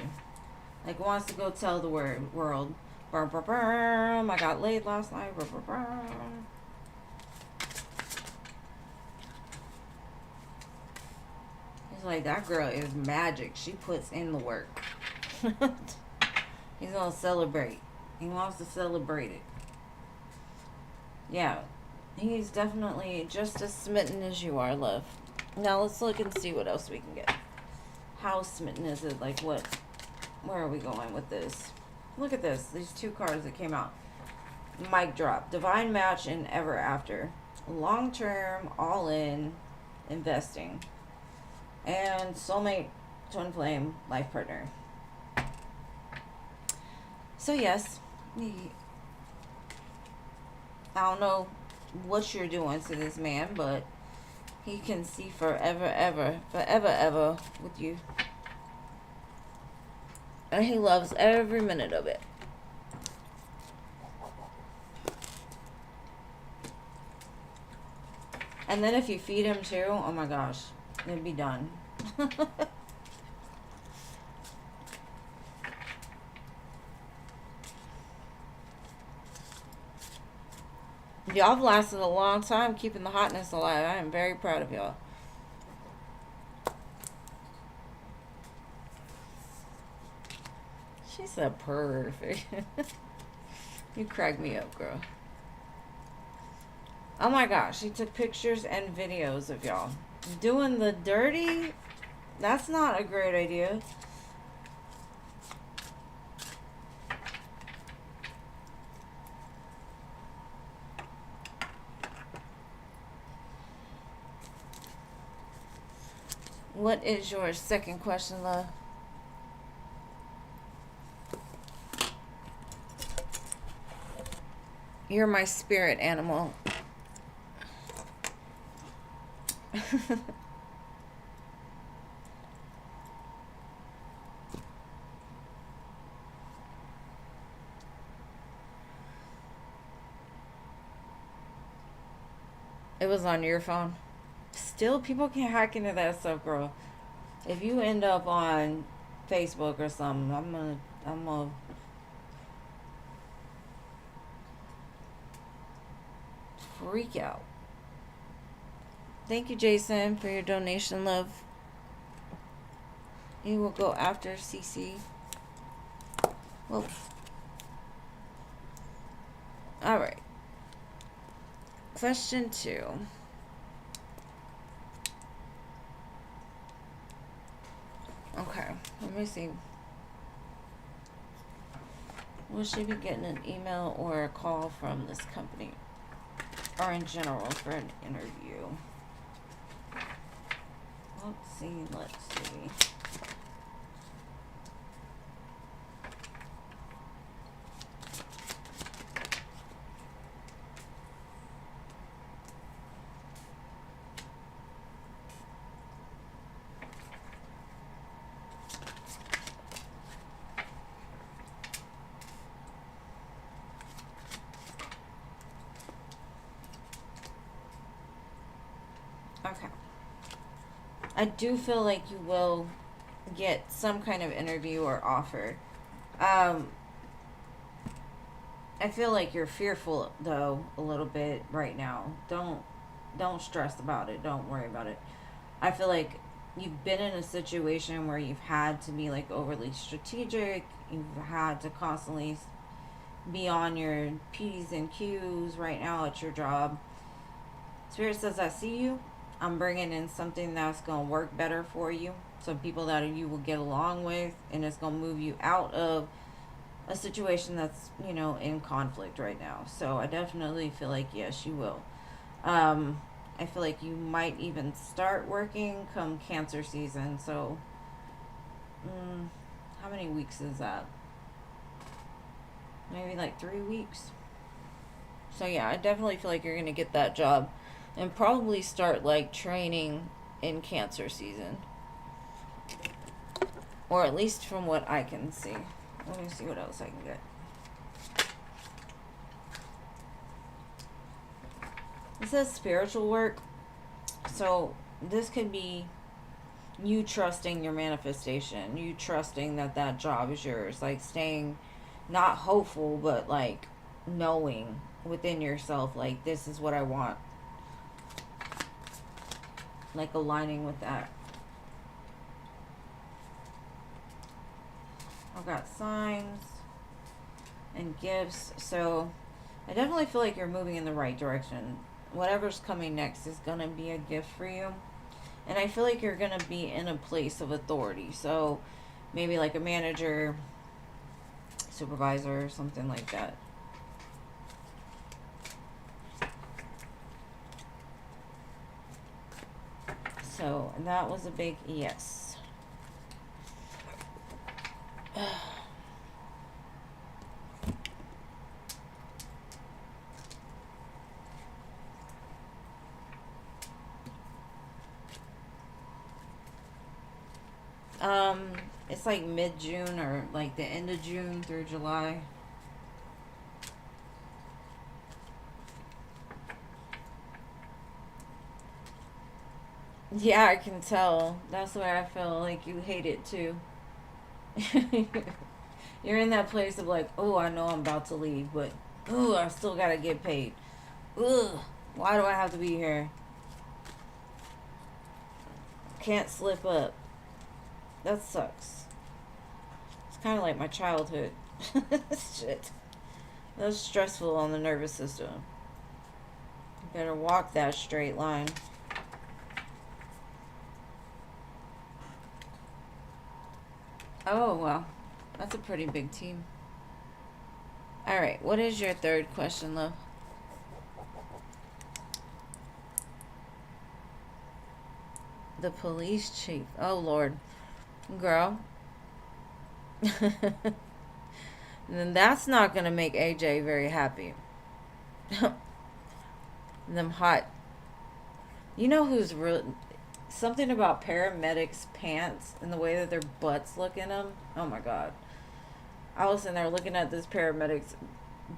Like wants to go tell the world I got laid last night. He's like, that girl is magic. She puts in the work. He's gonna celebrate. He wants to celebrate it. Yeah, he's definitely just as smitten as you are, love. Now let's look and see what else we can get. How smitten is it? Like what? Where are we going with this? Look at this. These two cards that came out. Mic drop. Divine match and ever after. Long term, all in, investing. And soulmate, twin flame, life partner. So yes, I don't know what you're doing to this man, but he can see forever, ever with you. And he loves every minute of it. And then if you feed him too, oh my gosh, it'd be done. Y'all have lasted a long time keeping the hotness alive. I am very proud of y'all. She said perfect. You crack me up, girl. Oh my gosh, she took pictures and videos of y'all doing the dirty. That's not a great idea. What is your second question, love? You're my spirit animal. It was on your phone. Still, people can hack into that stuff, girl. If you end up on Facebook or something, I'm gonna freak out. Thank you, Jason, for your donation, love. You will go after CC. Well, all right. Question 2. Okay, let me see. Will she be getting an email or a call from this company? Or in general for an interview? Let's see. Okay. I do feel like you will get some kind of interview or offer. I feel like you're fearful though a little bit right now. Don't stress about it. Don't worry about it. I feel like you've been in a situation where you've had to be like overly strategic. You've had to constantly be on your P's and Q's right now at your job. Spirit says, I see you. I'm bringing in something that's going to work better for you. Some people that you will get along with, and it's going to move you out of a situation that's, in conflict right now. So I definitely feel like, yes, you will. I feel like you might even start working come Cancer season. So, how many weeks is that? Maybe like 3 weeks. So yeah, I definitely feel like you're going to get that job. And probably start like training in Cancer season. Or at least from what I can see. Let me see what else I can get. It says spiritual work. So this could be you trusting your manifestation. You trusting that job is yours. Like staying not hopeful, but like knowing within yourself, like, this is what I want. Like aligning with that. I've got signs and gifts. So I definitely feel like you're moving in the right direction. Whatever's coming next is going to be a gift for you. And I feel like you're going to be in a place of authority. So maybe like a manager, supervisor, or something like that. So that was a big yes. It's like mid-June or like the end of June through July. Yeah, I can tell. That's why I feel like you hate it too. You're in that place of like, oh, I know I'm about to leave, but ooh, I still gotta get paid. Ugh, why do I have to be here? Can't slip up. That sucks. It's kind of like my childhood. Shit. That was stressful on the nervous system. You better walk that straight line. Oh, well. That's a pretty big team. Alright, what is your third question, love? The police chief. Oh, Lord. Girl. Then that's not going to make AJ very happy. Them hot. You know who's real... Something about paramedics' pants and the way that their butts look in them. Oh, my God. I was in there looking at this paramedic's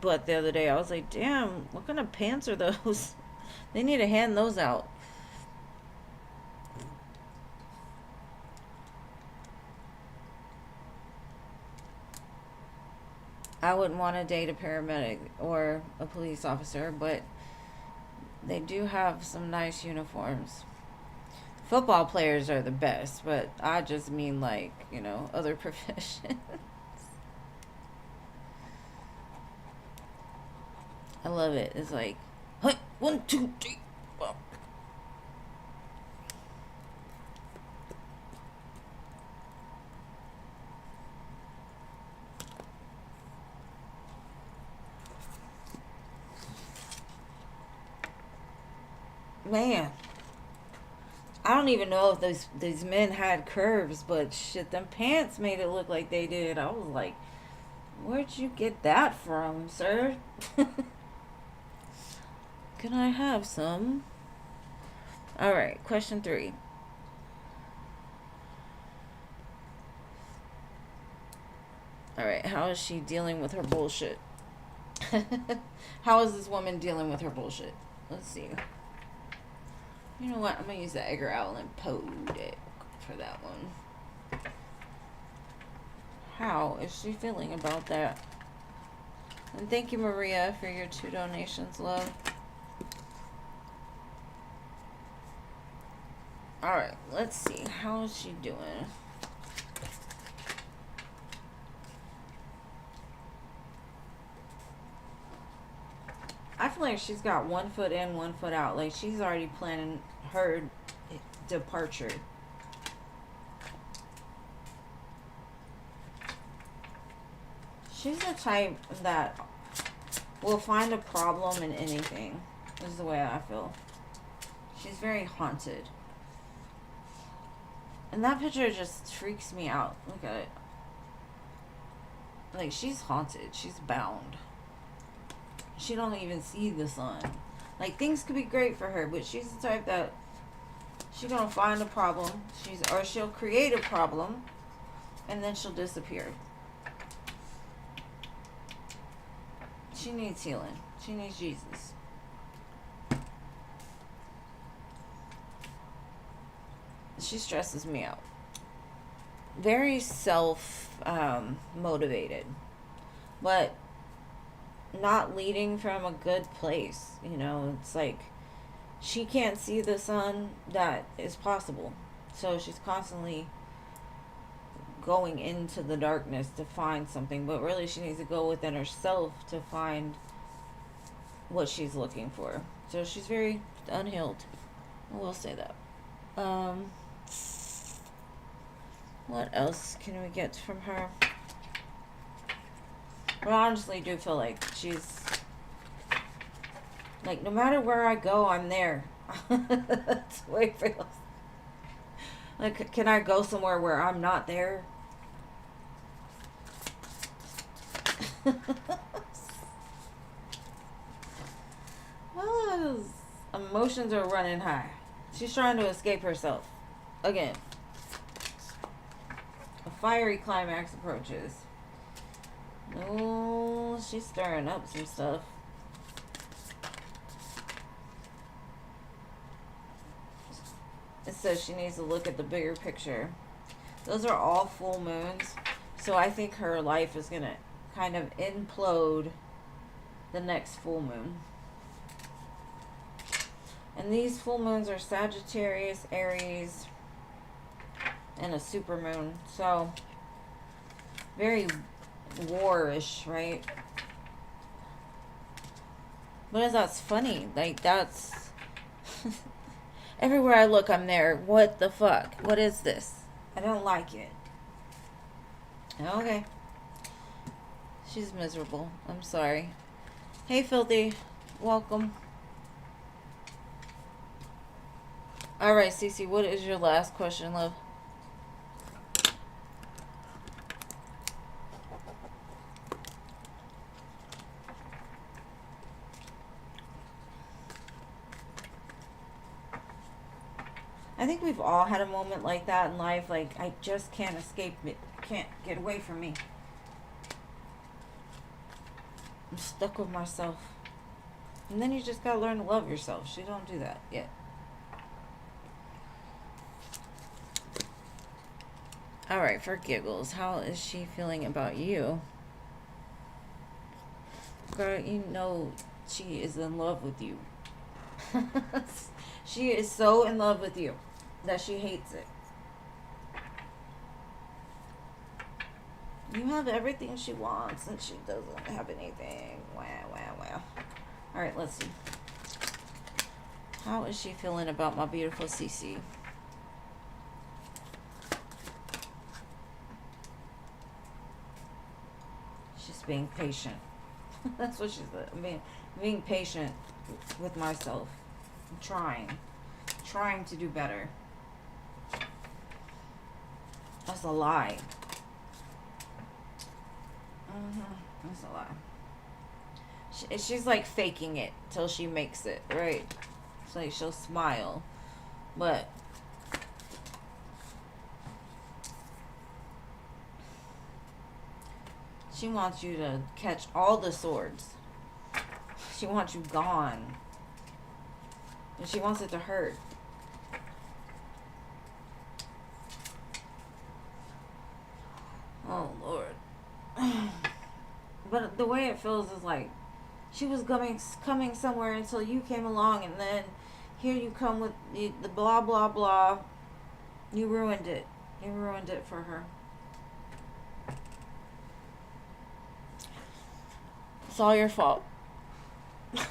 butt the other day. I was like, damn, what kind of pants are those? They need to hand those out. I wouldn't want to date a paramedic or a police officer, but they do have some nice uniforms. Football players are the best, but I just mean like, you know, other professions. I love it. It's like, hey, 1, 2, 3. Well. Man, I don't even know if these men had curves, but shit, them pants made it look like they did. I was like, where'd you get that from, sir? Can I have some? All right, question 3. All right, how is she dealing with her bullshit? How is this woman dealing with her bullshit? Let's see. You know what? I'm going to use the Edgar Allan Poe deck for that one. How is she feeling about that? And thank you, Maria, for your 2 donations, love. Alright, let's see. How is she doing? I feel like she's got 1 foot in, 1 foot out. Like, she's already planning her departure. She's the type that will find a problem in anything, is the way I feel. She's very haunted. And that picture just freaks me out. Look at it. Like, she's haunted. She's bound. She don't even see the sun. Like, things could be great for her, but she's the type that she's gonna find a problem. Or she'll create a problem, and then she'll disappear. She needs healing. She needs Jesus. She stresses me out. Very self motivated. but not leading from a good place. You know, it's like she can't see the sun that is possible. So she's constantly going into the darkness to find something, but really she needs to go within herself to find what she's looking for. So she's very unhealed. I will say that. What else can we get from her? But I honestly do feel like she's like, no matter where I go, I'm there. That's the way it feels. Like, can I go somewhere where I'm not there? Well, emotions are running high. She's trying to escape herself. Again. A fiery climax approaches. Oh, she's stirring up some stuff. It says she needs to look at the bigger picture. Those are all full moons. So I think her life is going to kind of implode the next full moon. And these full moons are Sagittarius, Aries, and a supermoon. So very war-ish, right? But that's funny. Like, that's... Everywhere I look, I'm there. What the fuck? What is this? I don't like it. Okay. She's miserable. I'm sorry. Hey, Filthy. Welcome. Alright, Cece, what is your last question, love? I think we've all had a moment like that in life. Like, I just can't escape it. Can't get away from me. I'm stuck with myself. And then you just gotta learn to love yourself. She don't do that yet. Alright, for giggles, how is she feeling about you? Girl, you know she is in love with you. She is so in love with you that she hates it. You have everything she wants and she doesn't have anything. Wow, wow, wow. Alright, let's see. How is she feeling about my beautiful Cece? She's being patient. That's what she said. I'm being patient with myself. I'm trying to do better. That's a lie. That's a lie. She's like faking it till she makes it, right? It's like she'll smile, but she wants you to catch all the swords. She wants you gone. And she wants it to hurt. Oh, Lord. But the way it feels is like she was coming somewhere until you came along, and then here you come with the blah, blah, blah. You ruined it. You ruined it for her. It's all your fault. This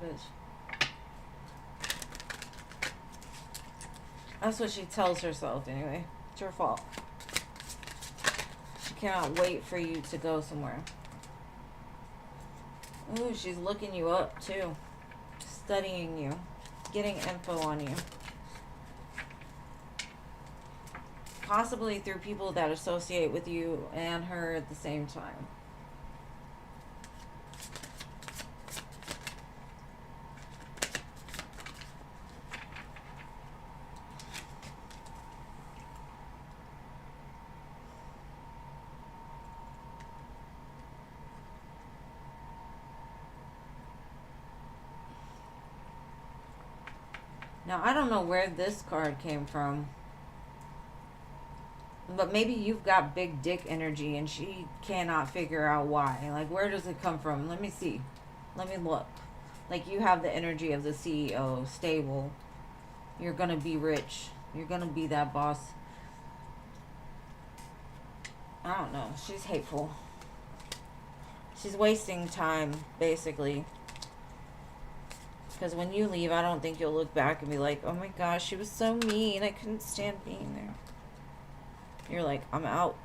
bitch. That's what she tells herself anyway. It's your fault. She cannot wait for you to go somewhere. Ooh, she's looking you up too. Studying you. Getting info on you. Possibly through people that associate with you and her at the same time. Now, I don't know where this card came from. But maybe you've got big dick energy and she cannot figure out why. Like, where does it come from? Let me see. Let me look. Like, you have the energy of the CEO, stable. You're going to be rich. You're going to be that boss. I don't know. She's hateful. She's wasting time, basically. Because when you leave, I don't think you'll look back and be like, oh my gosh, she was so mean. I couldn't stand being there. You're like, I'm out.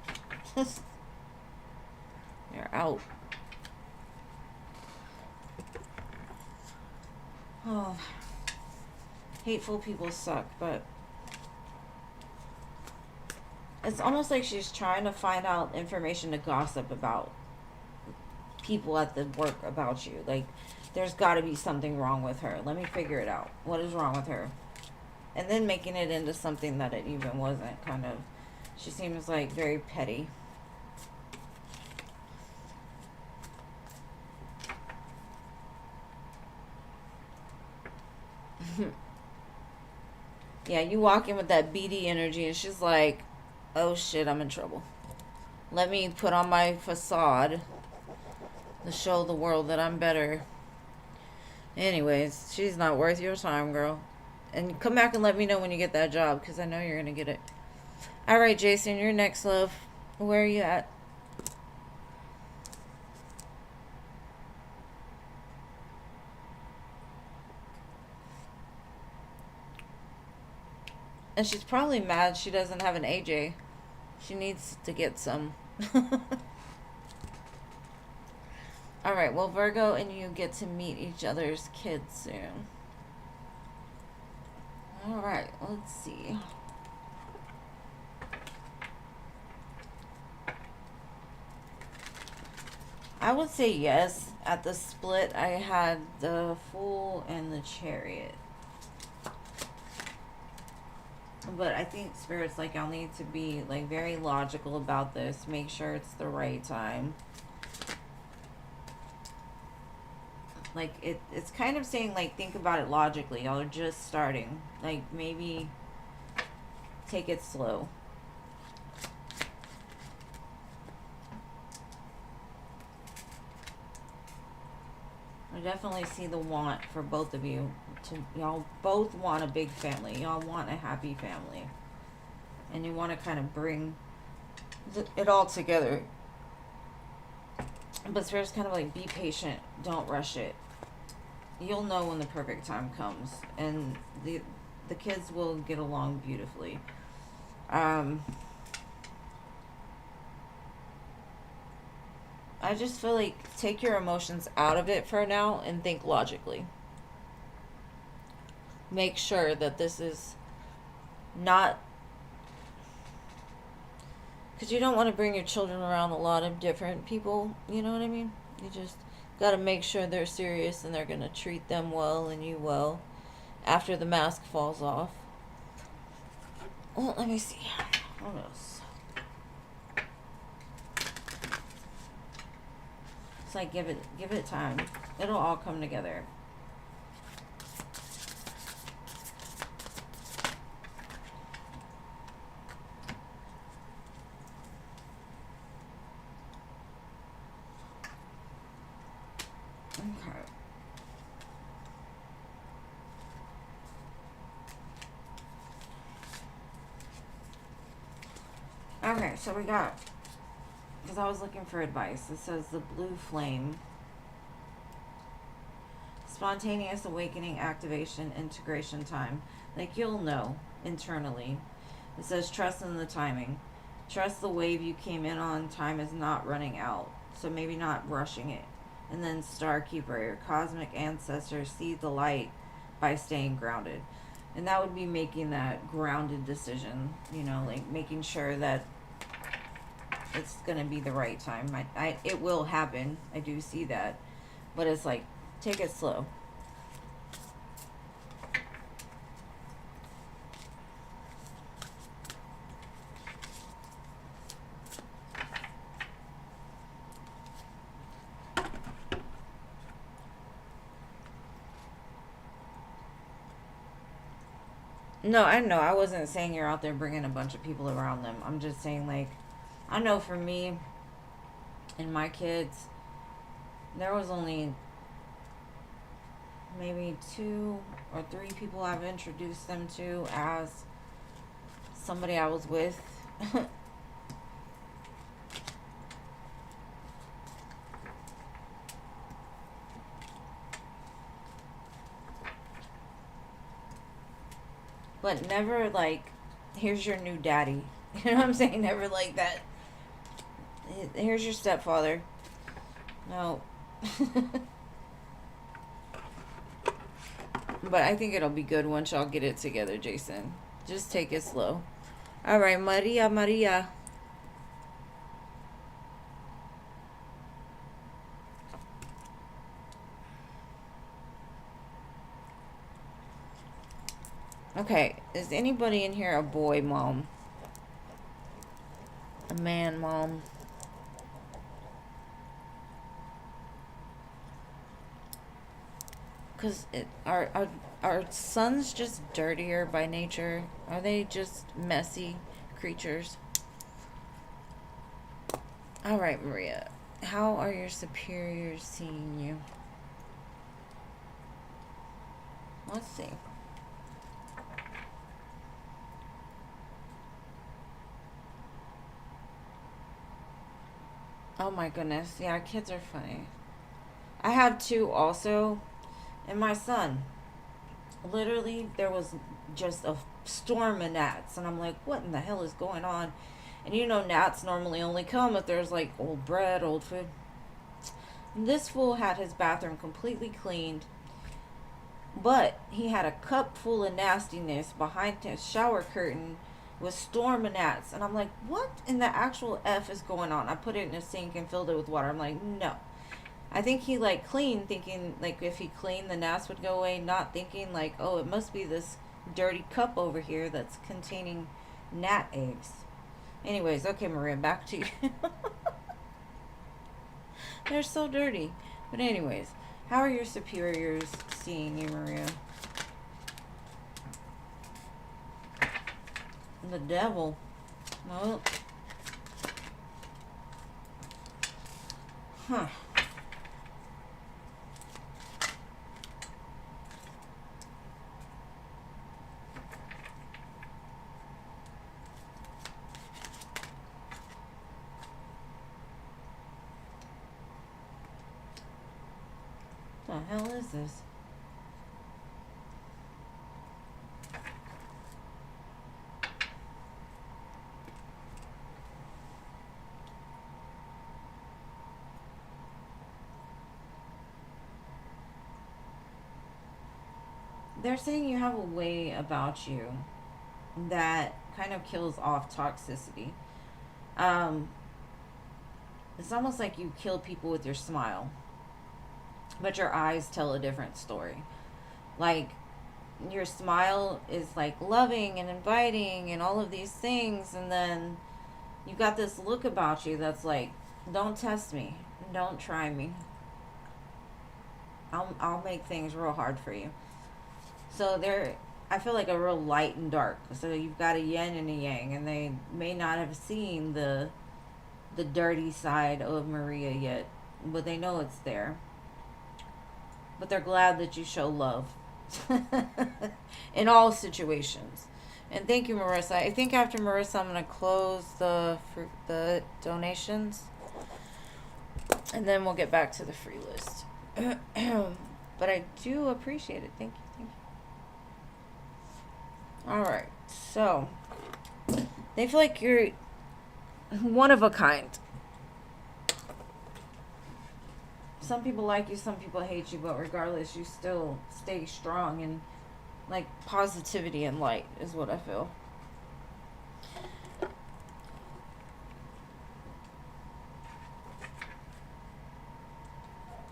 You're out. Oh, hateful people suck, but it's almost like she's trying to find out information to gossip about people at the work about you. Like, there's got to be something wrong with her. Let me figure it out. What is wrong with her? And then making it into something that it even wasn't, kind of. She seems like very petty. Yeah, you walk in with that BD energy and she's like, oh shit, I'm in trouble. Let me put on my facade to show the world that I'm better. Anyways, she's not worth your time, girl. And come back and let me know when you get that job, because I know you're going to get it. Alright, Jason, you're next, love. Where are you at? And she's probably mad she doesn't have an AJ. She needs to get some. Alright, well, Virgo and you get to meet each other's kids soon. Alright, let's see. I would say yes. At the split, I had the Fool and the Chariot. But I think Spirit's like, I'll need to be like very logical about this. Make sure it's the right time. Like, it's kind of saying, like, think about it logically. Y'all are just starting. Like, maybe take it slow. I definitely see the want for both of you. Y'all both want a big family. Y'all want a happy family. And you want to kind of bring it all together. But Spirit's kind of like, be patient. Don't rush it. You'll know when the perfect time comes. And the kids will get along beautifully. I just feel like take your emotions out of it for now and think logically. Make sure that this is not... Because you don't want to bring your children around a lot of different people. You know what I mean? You just got to make sure they're serious and they're going to treat them well and you well after the mask falls off. Well, let me see. What else? It's like, give it time. It'll all come together. Okay. Okay, so we got, because I was looking for advice. It says the blue flame. Spontaneous awakening, activation, integration time. Like, you'll know internally. It says trust in the timing. Trust the wave you came in on. Time is not running out. So maybe not rushing it. And then Star Keeper, your cosmic ancestors see the light by staying grounded. And that would be making that grounded decision, you know, like making sure that it's going to be the right time. It will happen. I do see that. But it's like, take it slow. No, I know. I wasn't saying you're out there bringing a bunch of people around them. I'm just saying, like, I know for me and my kids, there was only maybe 2 or 3 people I've introduced them to as somebody I was with. But never like, here's your new daddy. You know what I'm saying? Never like that. Here's your stepfather. No. But I think it'll be good once y'all get it together, Jason. Just take it slow. All right, Maria, Maria. Okay, is anybody in here a boy mom? A man mom? Because are sons just dirtier by nature? Are they just messy creatures? All right, Maria. How are your superiors seeing you? Let's see. Oh my goodness. Yeah, kids are funny. I have 2 also. And my son, literally, there was just a storm of gnats. And I'm like, what in the hell is going on? And you know, gnats normally only come if there's like old bread, old food. And this fool had his bathroom completely cleaned, but he had a cup full of nastiness behind his shower curtain with storm of gnats. And I'm like, what in the actual F is going on? I put it in a sink and filled it with water. I'm like, no. I think he like cleaned, thinking like if he cleaned the gnats would go away, not thinking like, oh, it must be this dirty cup over here that's containing gnat eggs. Anyways, okay, Maria, back to you. They're so dirty. But anyways, how are your superiors seeing you, Maria? The devil. Well. Huh. What the hell is this? They're saying you have a way about you that kind of kills off toxicity. Um, it's almost like you kill people with your smile, but your eyes tell a different story. Like, your smile is like loving and inviting and all of these things, and then you got this look about you that's like, don't test me, don't try me. I'll make things real hard for you. So they're, I feel like a real light and dark. So you've got a yin and a yang, and they may not have seen the dirty side of Maria yet, but they know it's there. But they're glad that you show love in all situations. And thank you, Marissa. I think after Marissa, I'm gonna close the donations, and then we'll get back to the free list. But I do appreciate it. Thank you. Thank you. All right. So they feel like you're one of a kind. Some people like you, some people hate you, but regardless, you still stay strong, and like positivity and light is what I feel.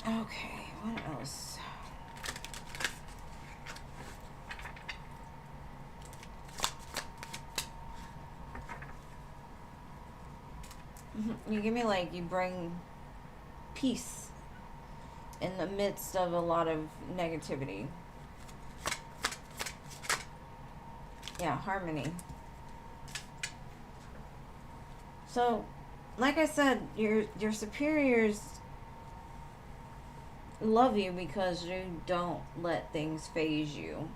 Okay, what else? You give me like, you bring peace in the midst of a lot of negativity. Yeah, harmony. So, like I said, your superiors love you because you don't let things phase you.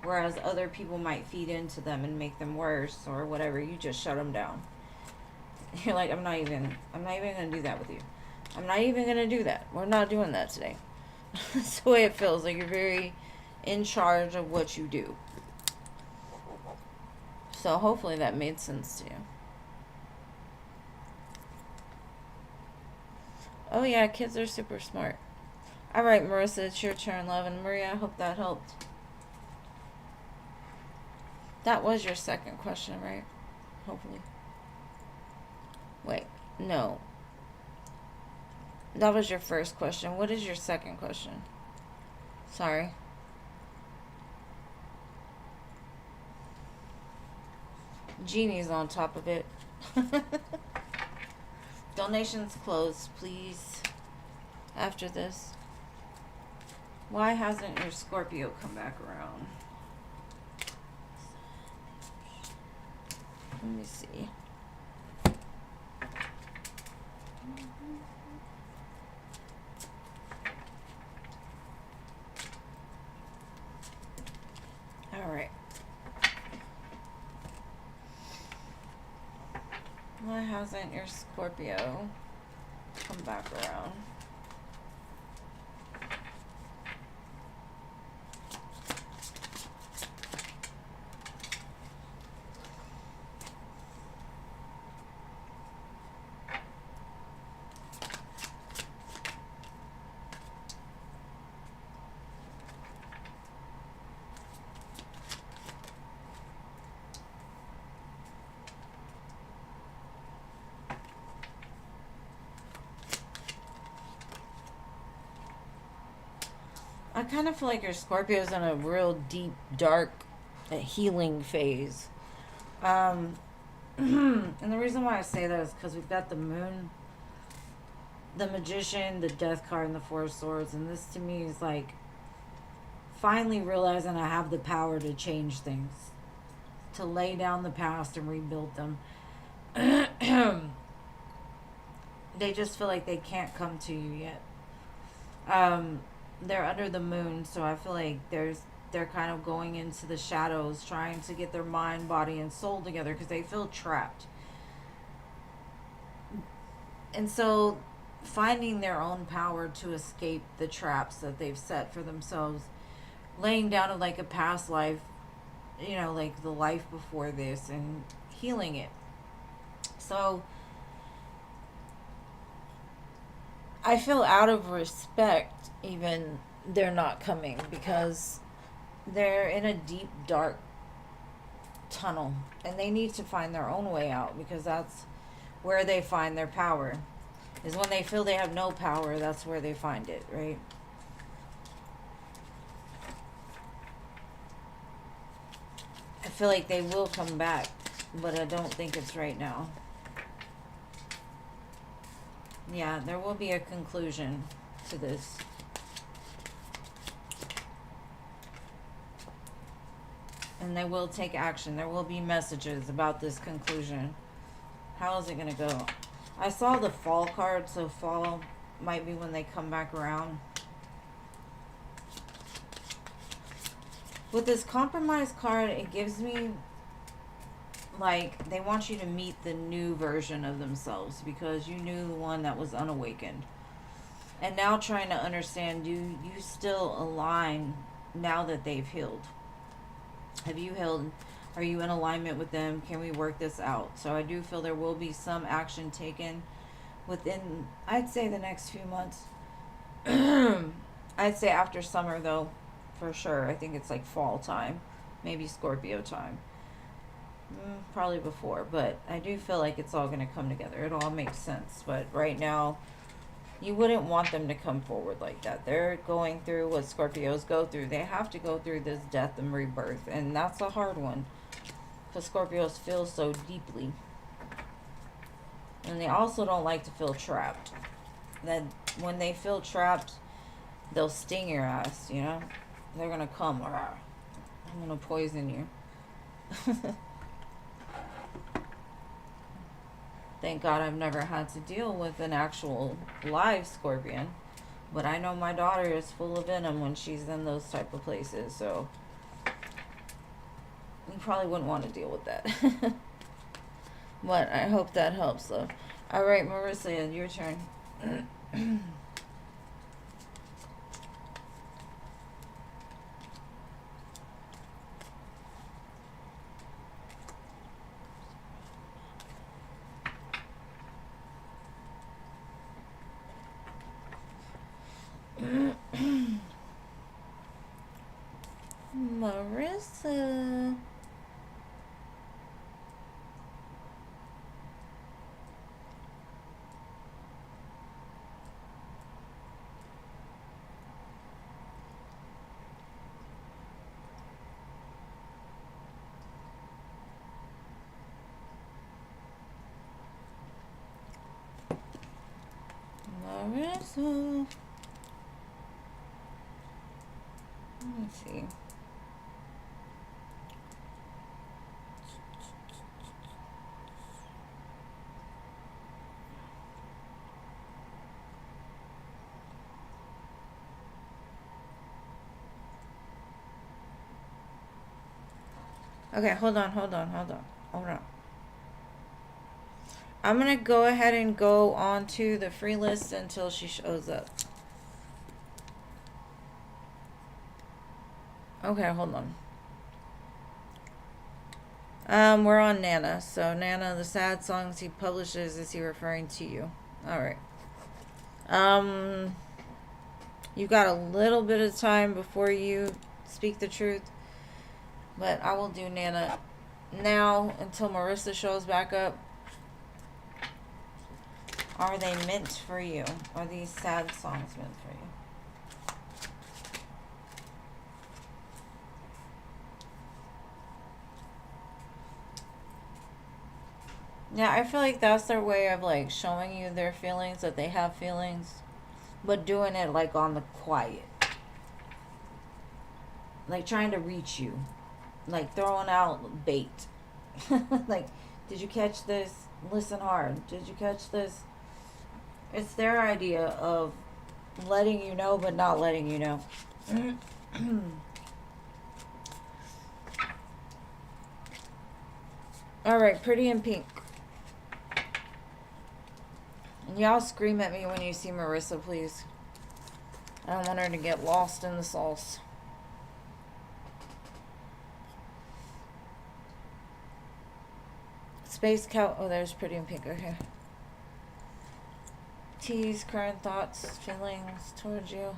Whereas other people might feed into them and make them worse or whatever. You just shut them down. You're like, I'm not even gonna do that with you. I'm not even gonna do that. We're not doing that today. That's the way it feels. Like you're very in charge of what you do. So hopefully that made sense to you. Oh yeah, kids are super smart. All right, Marissa, it's your turn, love. And Maria, I hope that helped. That was your second question, right? Hopefully. Wait, no. That was your first question. What is your second question? Sorry. Genie's on top of it. Donations closed, please. After this. Why hasn't your Scorpio come back around? Let me see. All right. Why hasn't your Scorpio come back around? I kind of feel like your Scorpio's in a real deep, dark, healing phase. And the reason why I say that is because we've got the moon, the magician, the death card, and the four of swords. And this to me is like finally realizing I have the power to change things, to lay down the past and rebuild them. They just feel like they can't come to you yet. They're under the moon, so I feel like they're kind of going into the shadows, trying to get their mind, body, and soul together because they feel trapped. And so finding their own power to escape the traps that they've set for themselves, laying down of like a past life, you know, like the life before this, and healing it. So I feel out of respect even they're not coming because they're in a deep dark tunnel and they need to find their own way out because that's where they find their power. Is when they feel they have no power, that's where they find it, right? I feel like they will come back, but I don't think it's right now. Yeah, there will be a conclusion to this. And they will take action. There will be messages about this conclusion. How is it going to go? I saw the fall card, so fall might be when they come back around. With this compromise card, it gives me like they want you to meet the new version of themselves because you knew the one that was unawakened. And now trying to understand, do you still align now that they've healed? Have you healed? Are you in alignment with them? Can we work this out? So I do feel there will be some action taken within, I'd say, the next few months. I'd say after summer, though, for sure. I think it's like fall time, maybe Scorpio time. Probably before, but I do feel like it's all going to come together. It all makes sense. But right now, you wouldn't want them to come forward like that. They're going through what Scorpios go through. They have to go through this death and rebirth, and that's a hard one because Scorpios feel so deeply. And they also don't like to feel trapped. That when they feel trapped, they'll sting your ass, you know? They're going to come, I'm going to poison you. Thank God I've never had to deal with an actual live scorpion. But I know my daughter is full of venom when she's in those type of places, so you probably wouldn't want to deal with that. But I hope that helps, though. All right, Marissa, your turn. Marissa. Marissa. Let's see. Okay, hold on. I'm going to go ahead and go on to the free list until she shows up. Okay, hold on. We're on Nana. So, Nana, the sad songs he publishes, is he referring to you? All right. You got a little bit of time before you speak the truth. But I will do Nana now until Marissa shows back up. Are they meant for you? Are these sad songs meant for you? Yeah, I feel like that's their way of like showing you their feelings, that they have feelings, but doing it like on the quiet. Like trying to reach you. Like throwing out bait. Like, did you catch this? Listen hard. Did you catch this? It's their idea of letting you know but not letting you know. Alright, Pretty in Pink. And y'all scream at me when you see Marissa, please. I don't want her to get lost in the sauce. Space Cow. Oh, there's Pretty in Pink. Okay. T's current thoughts, feelings towards you.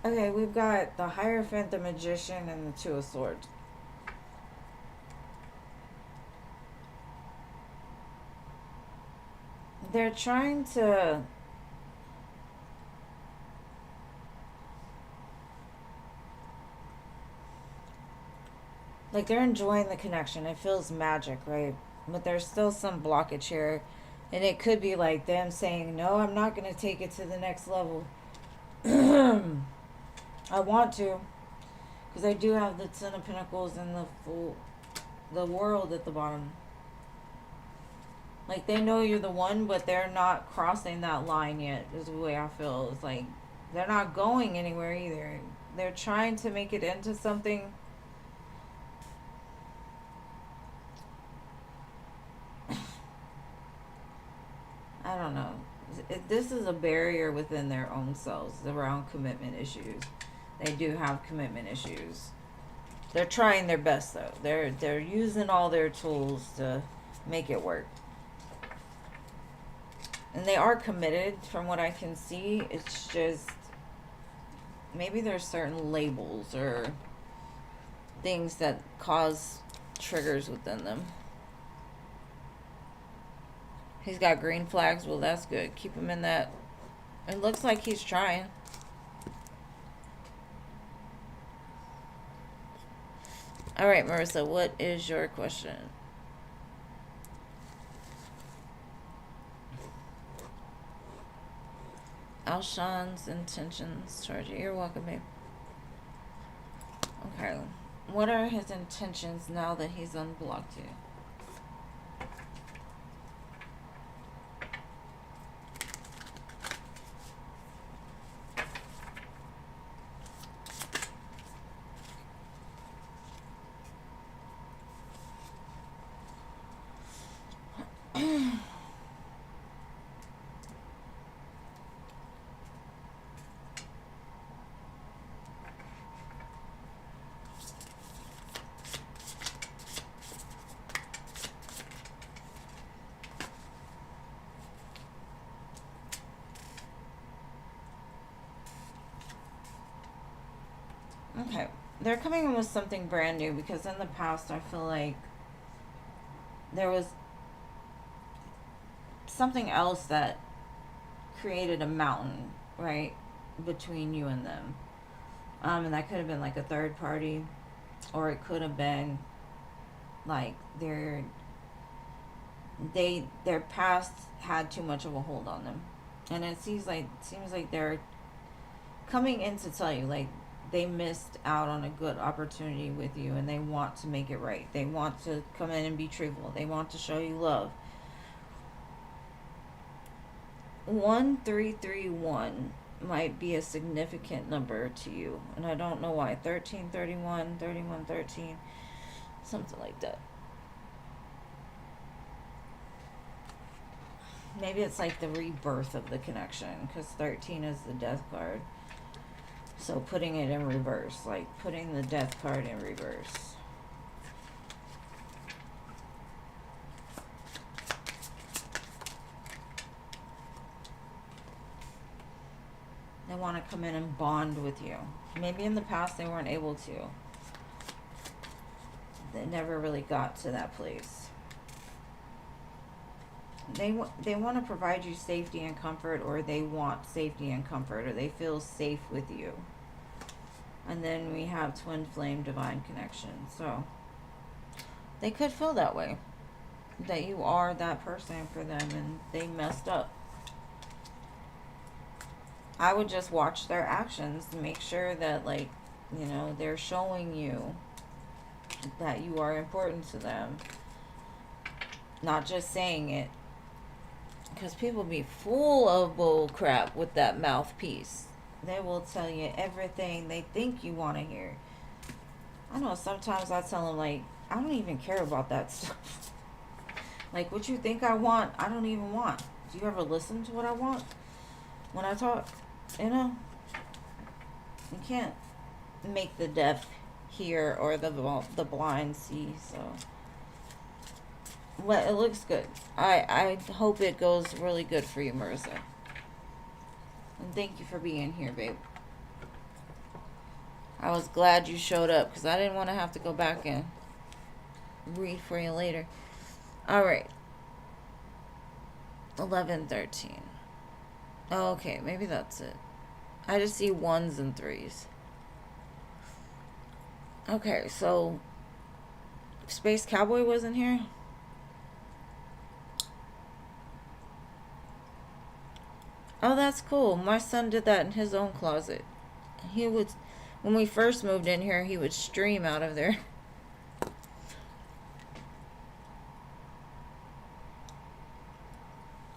Okay, we've got the Hierophant, the Magician, and the Two of Swords. They're trying to... like, they're enjoying the connection. It feels magic, right? But there's still some blockage here. And it could be like them saying, no, I'm not going to take it to the next level. I want to. Because I do have the Ten of Pentacles and the World at the bottom. Like, they know you're the one, but they're not crossing that line yet, is the way I feel. It's like, they're not going anywhere either. They're trying to make it into something. I don't know. This is a barrier within their own selves around commitment issues. They do have commitment issues. They're trying their best, though. They're using all their tools to make it work. And they are committed, from what I can see. It's just, maybe there's certain labels or things that cause triggers within them. He's got green flags. Well, that's good. Keep him in that It looks like he's trying. All right, Marissa, what is your question? Alshon's intentions towards you. You're welcome, babe. Okay. What are his intentions now that he's unblocked you? Okay. They're coming in with something brand new because in the past I feel like there was something else that created a mountain, right, between you and them. And that could have been like a third party, or it could have been like their past had too much of a hold on them. And it seems like they're coming in to tell you like they missed out on a good opportunity with you and they want to make it right. They want to come in and be truthful. They want to show you love. 1331 might be a significant number to you, and I don't know why. 1331, 3113, something like that. Maybe it's like the rebirth of the connection, because 13 is the death card. So putting it in reverse, like putting the death card in reverse. They want to come in and bond with you. Maybe in the past they weren't able to. They never really got to that place. They want to provide you safety and comfort, or they want safety and comfort, or they feel safe with you. And then we have twin flame divine connection. So they could feel that way, that you are that person for them and they messed up. I would just watch their actions to make sure that, like, you know, they're showing you that you are important to them, not just saying it. Because people be full of bull crap with that mouthpiece. They will tell you everything they think you want to hear. I know sometimes I tell them, like, I don't even care about that stuff. Like, what you think I want, I don't even want. Do you ever listen to what I want when I talk? You know? You can't make the deaf hear or the blind see, so... Well, it looks good. I hope it goes really good for you, Marissa. And thank you for being here, babe. I was glad you showed up because I didn't want to have to go back and read for you later. Alright. 1113. Oh, okay, maybe that's it. I just see 1s and 3s. Okay, so Space Cowboy wasn't here? Oh, that's cool. My son did that in his own closet. He would, when we first moved in here, he would stream out of there.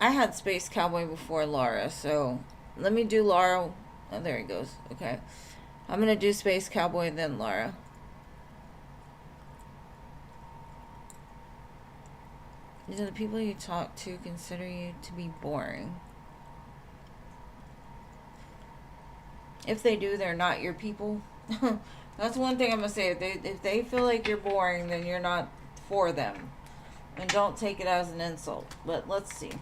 I had Space Cowboy before Laura, so let me do Laura. Oh, there he goes. Okay. I'm going to do Space Cowboy, then Laura. Do the people you talk to consider you to be boring? If they do, they're not your people. That's one thing I'm going to say. If they feel like you're boring, then you're not for them. And don't take it as an insult. But let's see.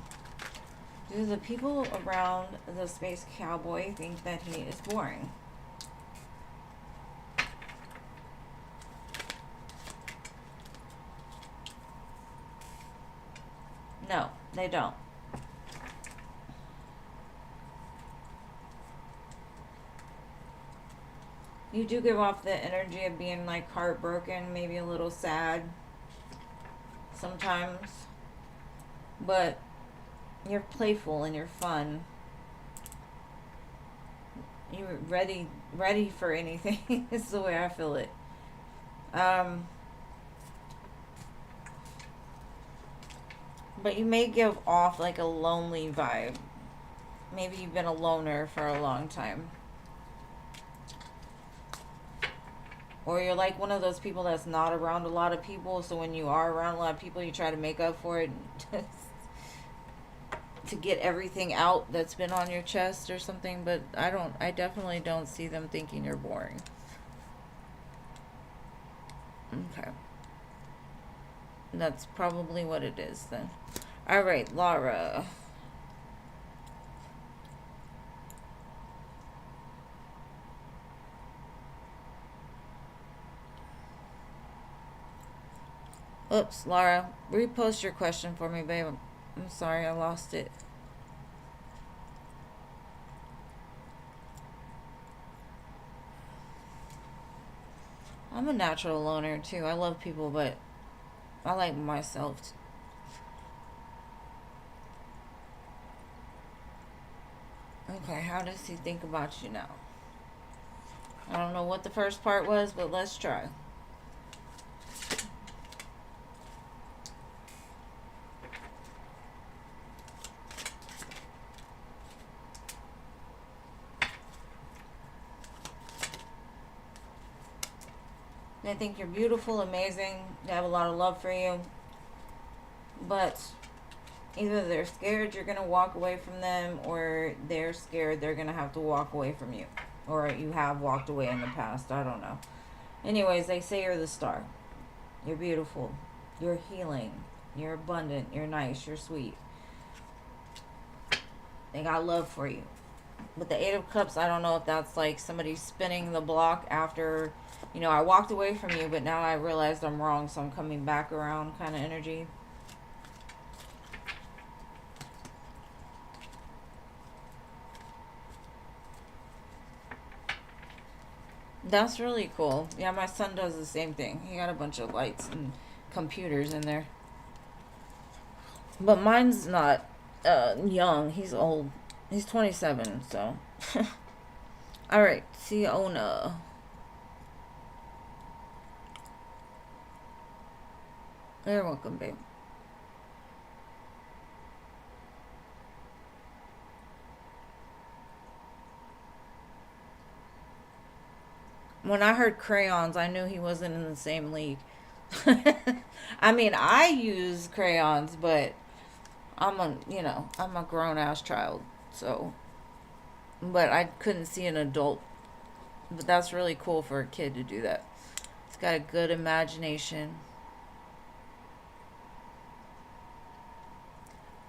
Do the people around the Space Cowboy think that he is boring? No, they don't. You do give off the energy of being like heartbroken, maybe a little sad sometimes, but you're playful and you're fun. You're ready for anything. Is the way I feel it. But you may give off like a lonely vibe. Maybe you've been a loner for a long time. Or you're like one of those people that's not around a lot of people, so when you are around a lot of people, you try to make up for it to get everything out that's been on your chest or something. But I definitely don't see them thinking you're boring. Okay. That's probably what it is then. All right, Laura. Oops, Laura. Repost your question for me, babe. I'm sorry, I lost it. I'm a natural loner too. I love people, but I like myself. Okay, how does he think about you now? I don't know what the first part was, but let's try. They think you're beautiful, amazing. They have a lot of love for you. But either they're scared you're going to walk away from them, or they're scared they're going to have to walk away from you. Or you have walked away in the past. I don't know. Anyways, they say you're the star. You're beautiful. You're healing. You're abundant. You're nice. You're sweet. They got love for you. But the Eight of Cups, I don't know if that's like somebody spinning the block after, I walked away from you, but now I realized I'm wrong, so I'm coming back around kind of energy. That's really cool. Yeah, my son does the same thing. He got a bunch of lights and computers in there. But mine's not young. He's old. He's 27, so. All right, Siona. You're welcome, babe. When I heard crayons, I knew he wasn't in the same league. I mean, I use crayons, but I'm a grown ass child, so. But I couldn't see an adult. But that's really cool for a kid to do that. He's got a good imagination.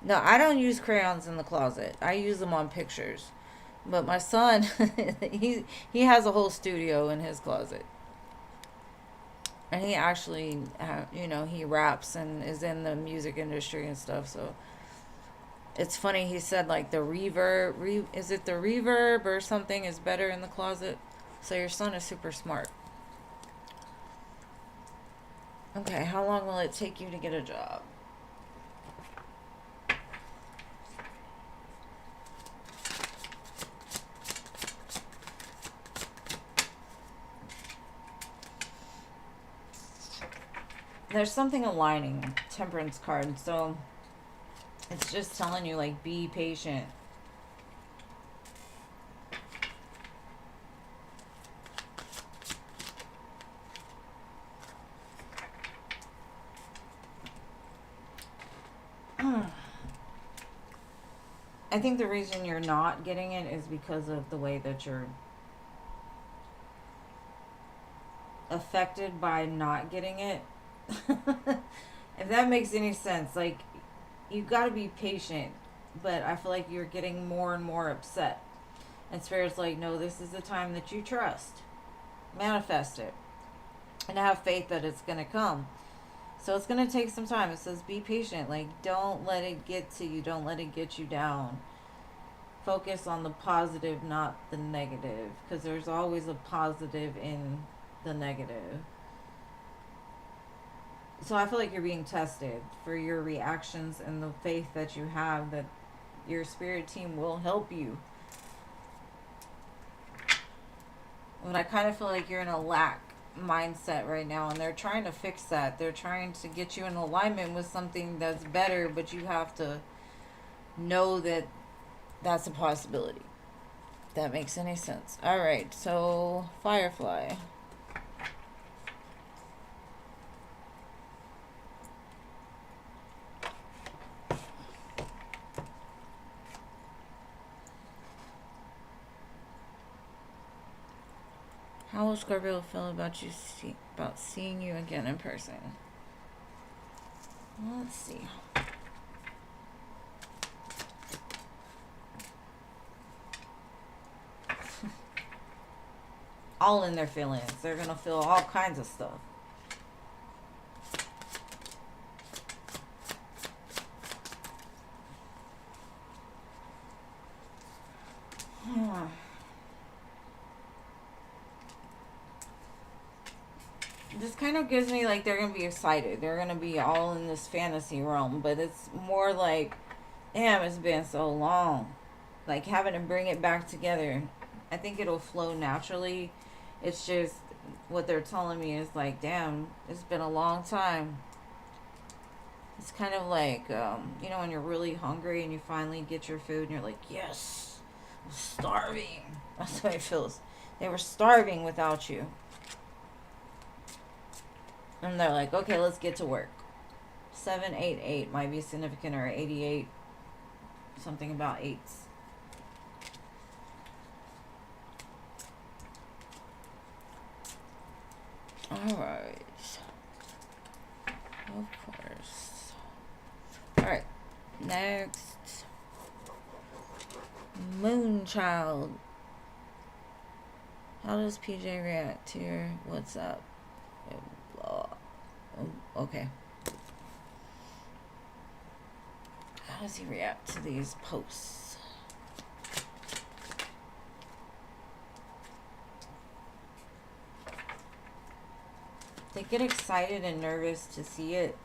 No, I don't use crayons in the closet. I use them on pictures. But my son, he has a whole studio in his closet. And he actually, he raps and is in the music industry and stuff. So it's funny. He said like the reverb, is it the reverb or something is better in the closet? So your son is super smart. Okay, how long will it take you to get a job? There's something aligning, Temperance card, so it's just telling you like be patient. I think the reason you're not getting it is because of the way that you're affected by not getting it. If that makes any sense, like you got to be patient, but I feel like you're getting more and more upset. And Spirit's like, no, this is the time that you trust, manifest it, and have faith that it's gonna come. So it's gonna take some time. It says be patient. Like don't let it get to you. Don't let it get you down. focus on the positive, not the negative, because there's always a positive in the negative. So I feel like you're being tested for your reactions and the faith that you have that your spirit team will help you. But I kind of feel like you're in a lack mindset right now, and they're trying to fix that. They're trying to get you in alignment with something that's better, but you have to know that that's a possibility. If that makes any sense. All right, so Firefly. How will Scorpio feel about seeing you again in person? Let's see. All in their feelings. They're gonna feel all kinds of stuff. This kind of gives me like they're gonna be excited. They're gonna be all in this fantasy realm, but it's more like, damn, it's been so long. Like having to bring it back together. I think it'll flow naturally. It's just what they're telling me is like, damn, it's been a long time. It's kind of like, you know, when you're really hungry and you finally get your food and you're like, yes, I'm starving. That's how it feels. They were starving without you. And they're like, okay, let's get to work. 788 might be significant, or 88. Something about eights. Alright. Of course. Alright. Next. Moonchild. How does PJ react to your what's up? Okay. How does he react to these posts? They get excited and nervous to see it.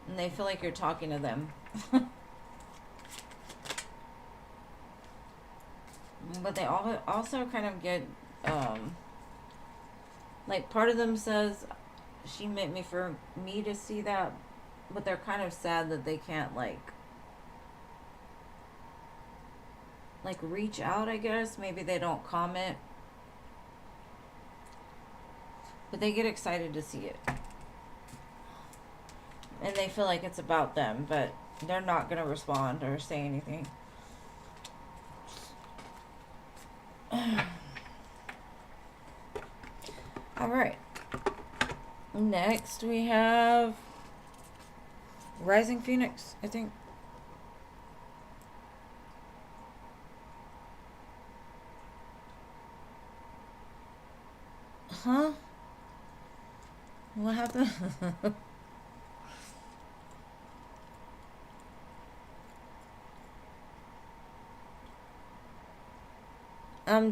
And they feel like you're talking to them. But they also kind of get, like part of them says, she meant me for me to see that. But they're kind of sad that they can't like reach out, I guess. Maybe they don't comment. But they get excited to see it. And they feel like it's about them, but they're not going to respond or say anything. Alright. Next we have Rising Phoenix, I think. Huh? What happened?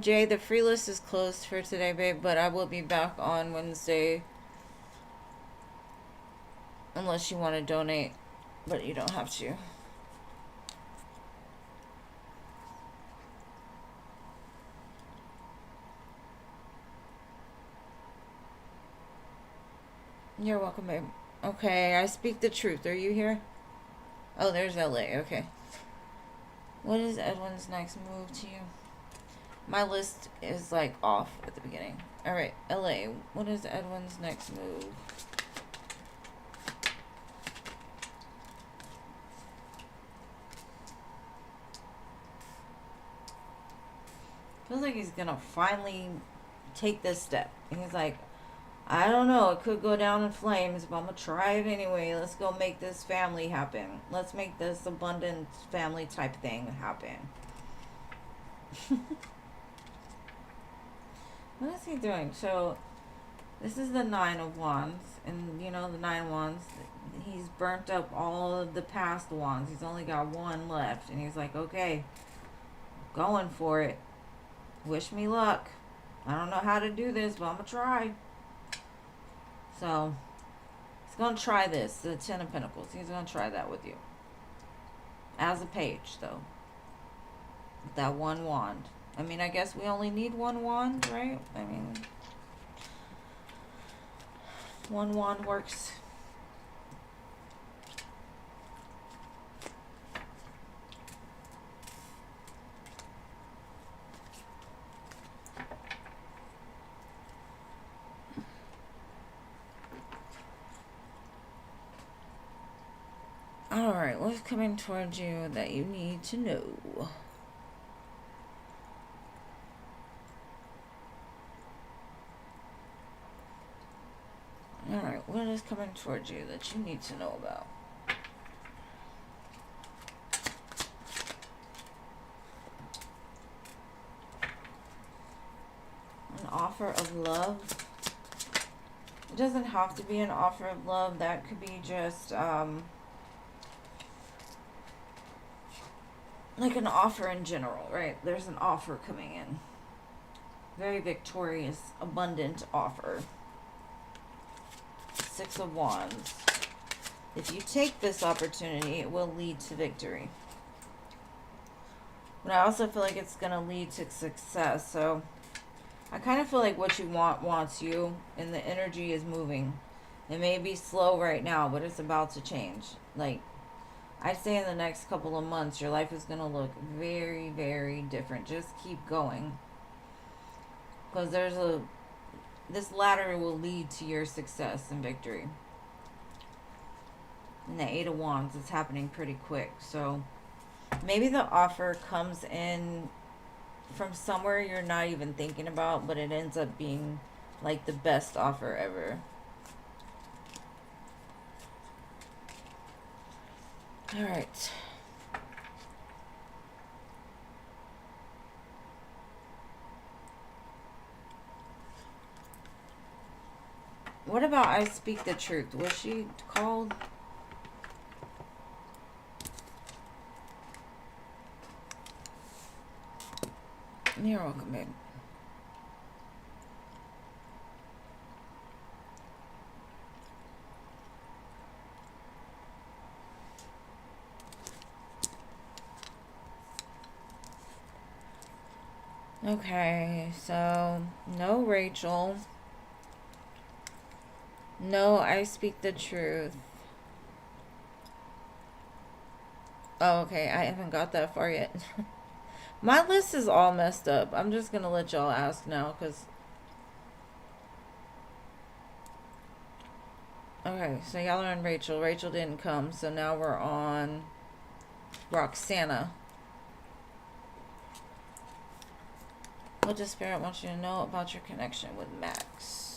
Jay, the free list is closed for today, babe, but I will be back on Wednesday. Unless you want to donate, but you don't have to. You're welcome, babe. Okay, I speak the truth. Are you here? Oh, there's LA. Okay. What is Edwin's next move to you? My list is like off at the beginning. Alright, LA. What is Edwin's next move? Feels like he's gonna finally take this step. And he's like, I don't know, it could go down in flames, but I'm gonna try it anyway. Let's go make this family happen. Let's make this abundant family type thing happen. What is he doing? So This is the Nine of Wands, and you know the Nine of Wands, he's burnt up all of the past wands. He's only got one left, and he's like, okay, going for it. Wish me luck. I don't know how to do this, but I'm gonna try. So he's gonna try this, the Ten of Pentacles. He's gonna try that with you. As a page, though. With that one wand. I mean, I guess we only need one wand, right? I mean, one wand works. Alright, what's coming towards you that you need to know? Alright, what is coming towards you that you need to know about? An offer of love. It doesn't have to be an offer of love. That could be just, like an offer in general, right? There's an offer coming in. Very victorious, abundant offer. Six of Wands. If you take this opportunity, it will lead to victory. But I also feel like it's going to lead to success. So I kind of feel like what you want wants you, and the energy is moving. It may be slow right now, but it's about to change. Like, I'd say in the next couple of months, your life is going to look very, very different. Just keep going. Because this ladder will lead to your success and victory. And the Eight of Wands is happening pretty quick. So maybe the offer comes in from somewhere you're not even thinking about, but it ends up being like the best offer ever. All right. What about I Speak the Truth? Was she called? You're welcome, babe. Okay, so no Rachel. No, I Speak the Truth. Oh, okay, I haven't got that far yet. My list is all messed up. I'm just gonna let y'all ask now, because... Okay, so y'all are on Rachel. Rachel didn't come, so now we're on Roxana. What does Spirit want you to know about your connection with Max?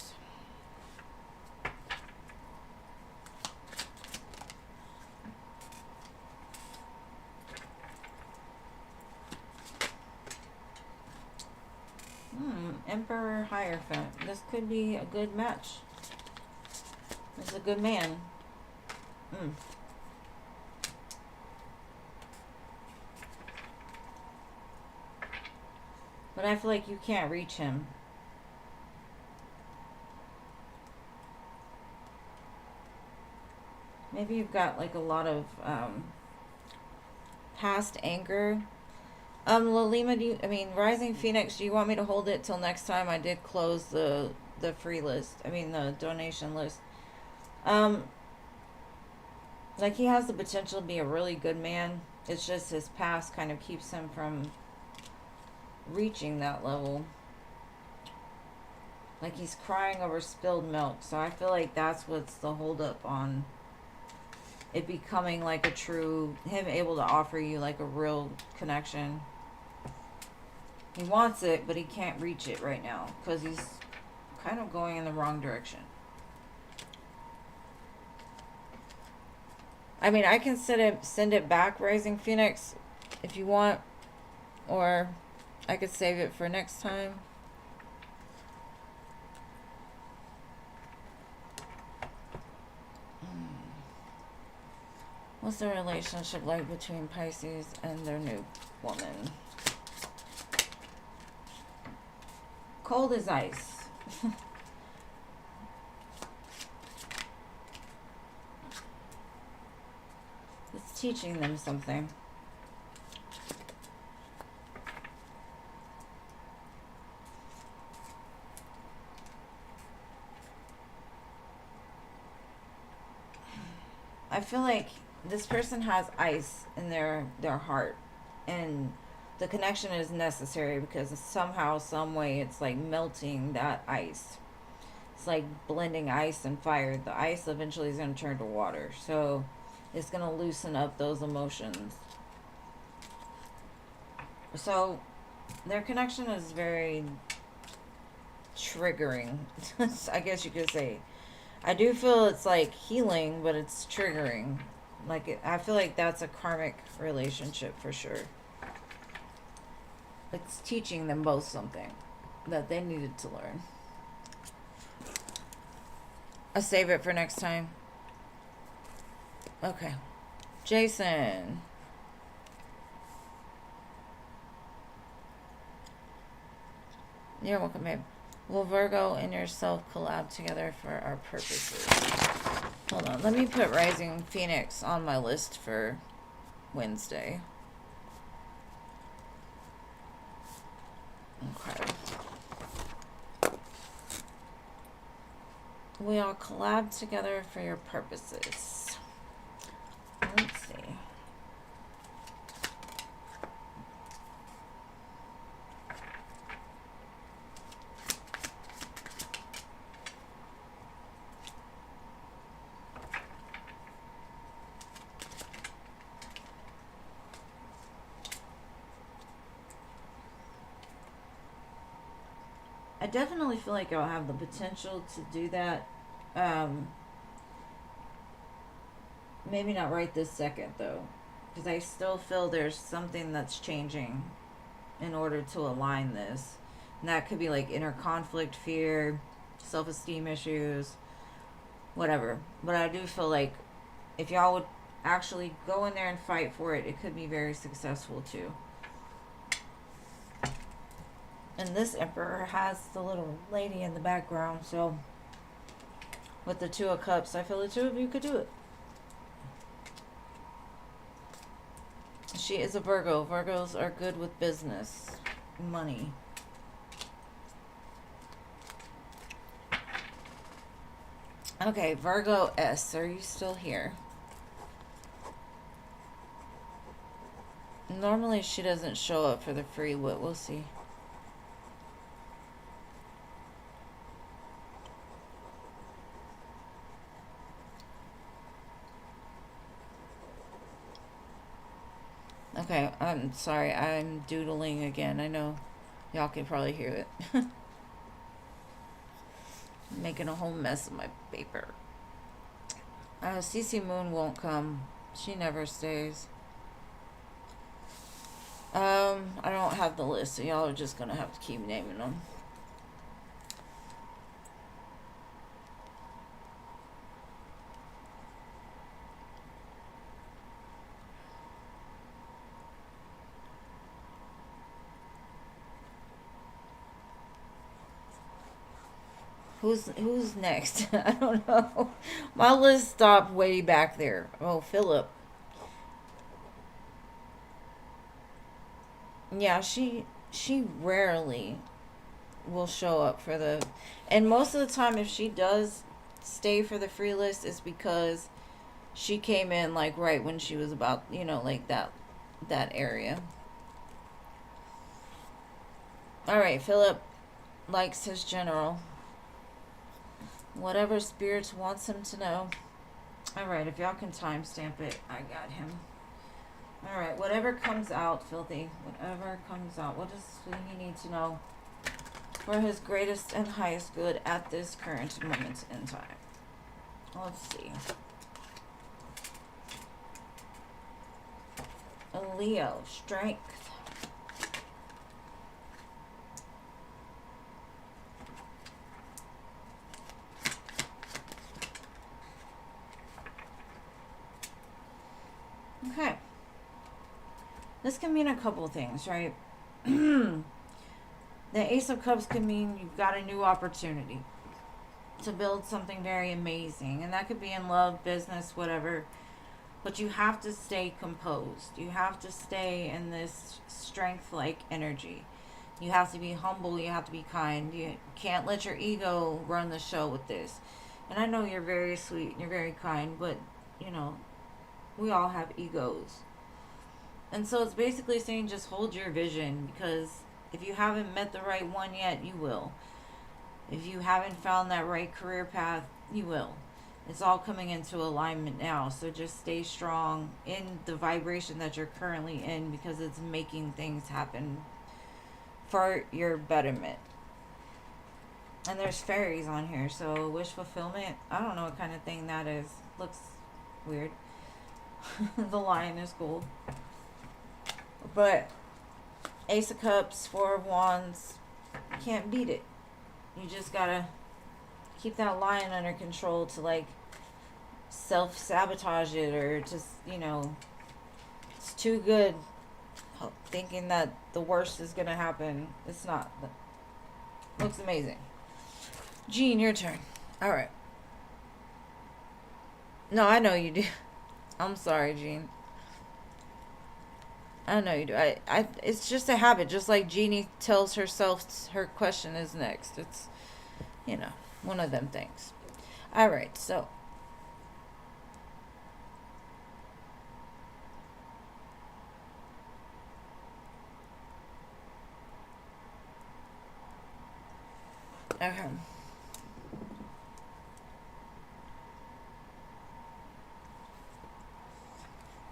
Emperor Hierophant. This could be a good match. This is a good man. But I feel like you can't reach him. Maybe you've got like a lot of past anger. Lalima, Rising Phoenix, do you want me to hold it till next time? I did close the free list. The donation list. Like, he has the potential to be a really good man. It's just his past kind of keeps him from reaching that level. Like, he's crying over spilled milk. So I feel like that's what's the holdup on it becoming like a true, him able to offer you like a real connection. He wants it, but he can't reach it right now because he's kind of going in the wrong direction. I can send it back, Rising Phoenix, if you want, or I could save it for next time. What's the relationship like between Pisces and their new woman? Cold as ice. It's teaching them something. I feel like this person has ice in their heart, and the connection is necessary because somehow, some way, it's like melting that ice. It's like blending ice and fire. The ice eventually is going to turn to water, so it's going to loosen up those emotions. So their connection is very triggering, I guess you could say. I do feel it's like healing, but it's triggering. Like, I feel like that's a karmic relationship for sure. It's teaching them both something that they needed to learn. I'll save it for next time. Okay. Jason. You're welcome, babe. Will Virgo and yourself collab together for our purposes? Hold on. Let me put Rising Phoenix on my list for Wednesday. Okay. We all collab together for your purposes. Let's see. I definitely feel like I'll have the potential to do that. Maybe not right this second, though, because I still feel there's something that's changing in order to align this. And that could be like inner conflict, fear, self-esteem issues, whatever. But I do feel like if y'all would actually go in there and fight for it, it could be very successful too. And this Emperor has the little lady in the background, so with the Two of Cups, I feel the two of you could do it. She is a Virgo. Virgos are good with business, money. Okay, Virgo S, are you still here? Normally she doesn't show up for the free, but we'll see. Okay, I'm sorry, I'm doodling again. I know y'all can probably hear it. Making a whole mess of my paper. CC Moon won't come. She never stays. I don't have the list, so y'all are just gonna have to keep naming them. Who's next? I don't know. My list stopped way back there. Oh, Philip. Yeah, she rarely will show up for the, and most of the time if she does stay for the free list is because she came in like right when she was about, like that area. All right, Philip likes his general. Whatever spirits wants him to know. All right, if y'all can timestamp it, I got him. All right, whatever comes out, Filthy, whatever comes out, what does he need to know for his greatest and highest good at this current moment in time? Let's see. A Leo, strength. This can mean a couple things, right? The Ace of Cups can mean you've got a new opportunity to build something very amazing. And that could be in love, business, whatever. But you have to stay composed. You have to stay in this strength-like energy. You have to be humble. You have to be kind. You can't let your ego run the show with this. And I know you're very sweet and you're very kind, but, you know, we all have egos. And so it's basically saying just hold your vision, because if you haven't met the right one yet, you will. If you haven't found that right career path, you will. It's all coming into alignment now. So just stay strong in the vibration that you're currently in, because it's making things happen for your betterment. And there's fairies on here, so wish fulfillment. I don't know what kind of thing that is. Looks weird. The lion is cool. But Ace of Cups, Four of Wands, can't beat it. You just gotta keep that lion under control to, like, self-sabotage it, or just, you know, it's too good thinking that the worst is gonna happen. It's not. Looks amazing. Jean, your turn. All right. No, I know you do. I'm sorry, Jean. I know you do. It's just a habit. Just like Jeannie tells herself her question is next. It's, you know, one of them things. All right, so. Okay.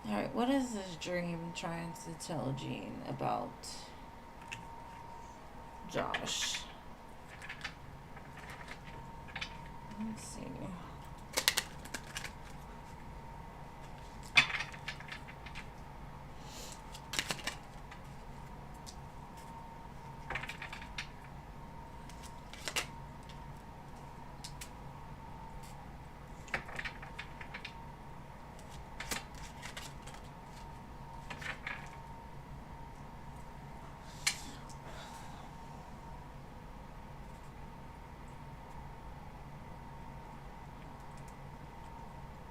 Alright, what is this dream trying to tell Jean about Josh? Let's see.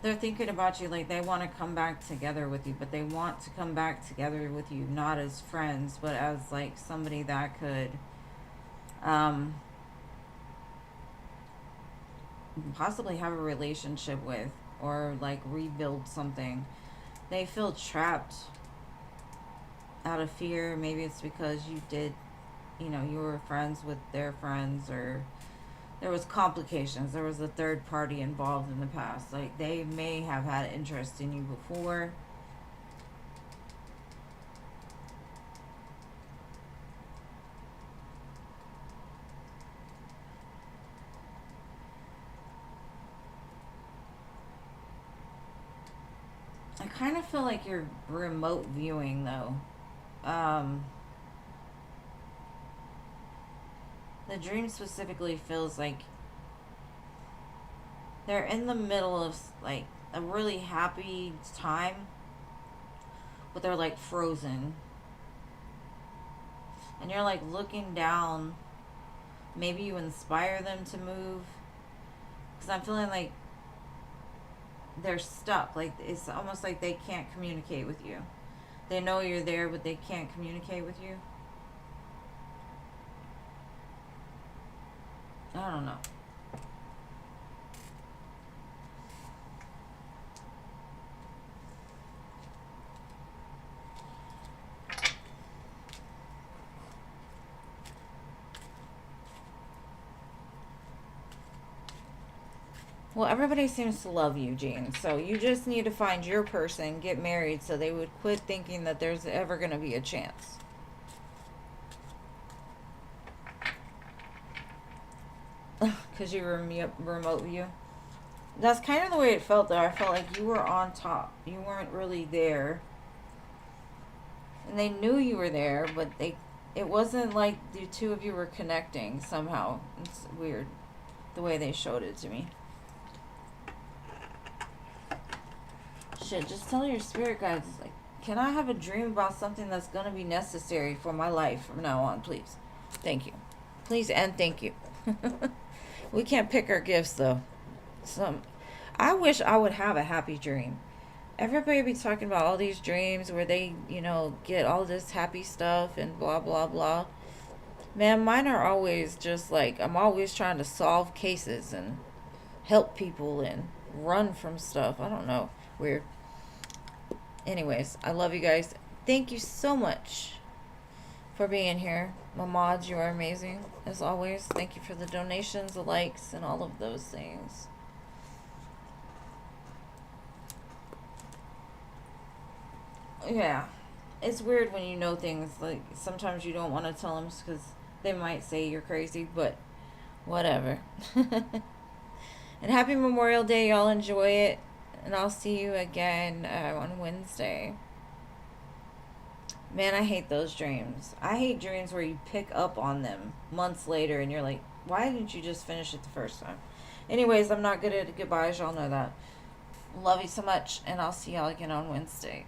They're thinking about you, like they want to come back together with you, but they want to come back together with you not as friends, but as like somebody that could possibly have a relationship with, or like rebuild something. They feel trapped out of fear. Maybe it's because you did, you know, you were friends with their friends, or there was complications. There was a third party involved in the past. Like they may have had interest in you before. I kind of feel like you're remote viewing though. The dream specifically feels like they're in the middle of like a really happy time, but they're like frozen. And you're like looking down. Maybe you inspire them to move. Because I'm feeling like they're stuck. Like it's almost like they can't communicate with you. They know you're there, but they can't communicate with you. I don't know. Well, everybody seems to love you, Jean. So you just need to find your person, get married, so they would quit thinking that there's ever going to be a chance. Because you were remote view. That's kind of the way it felt, though. I felt like you were on top. You weren't really there. And they knew you were there, but it wasn't like the two of you were connecting somehow. It's weird the way they showed it to me. Shit, just tell your spirit guides, like, Can I have a dream about something that's going to be necessary for my life from now on, please? Thank you. Please and thank you. We can't pick our gifts, though. I wish I would have a happy dream. Everybody be talking about all these dreams where they, get all this happy stuff and blah, blah, blah. Man, mine are always just like, I'm always trying to solve cases and help people and run from stuff. I don't know. Weird. Anyways, I love you guys. Thank you so much for being here. My mods, you are amazing, as always. Thank you for the donations, the likes, and all of those things. Yeah. It's weird when you know things. Like, sometimes you don't want to tell them because they might say you're crazy, but whatever. And happy Memorial Day. Y'all enjoy it. And I'll see you again on Wednesday. Man, I hate those dreams. I hate dreams where you pick up on them months later and you're like, why didn't you just finish it the first time? Anyways, I'm not good at goodbyes. Y'all know that. Love you so much. And I'll see y'all again on Wednesday.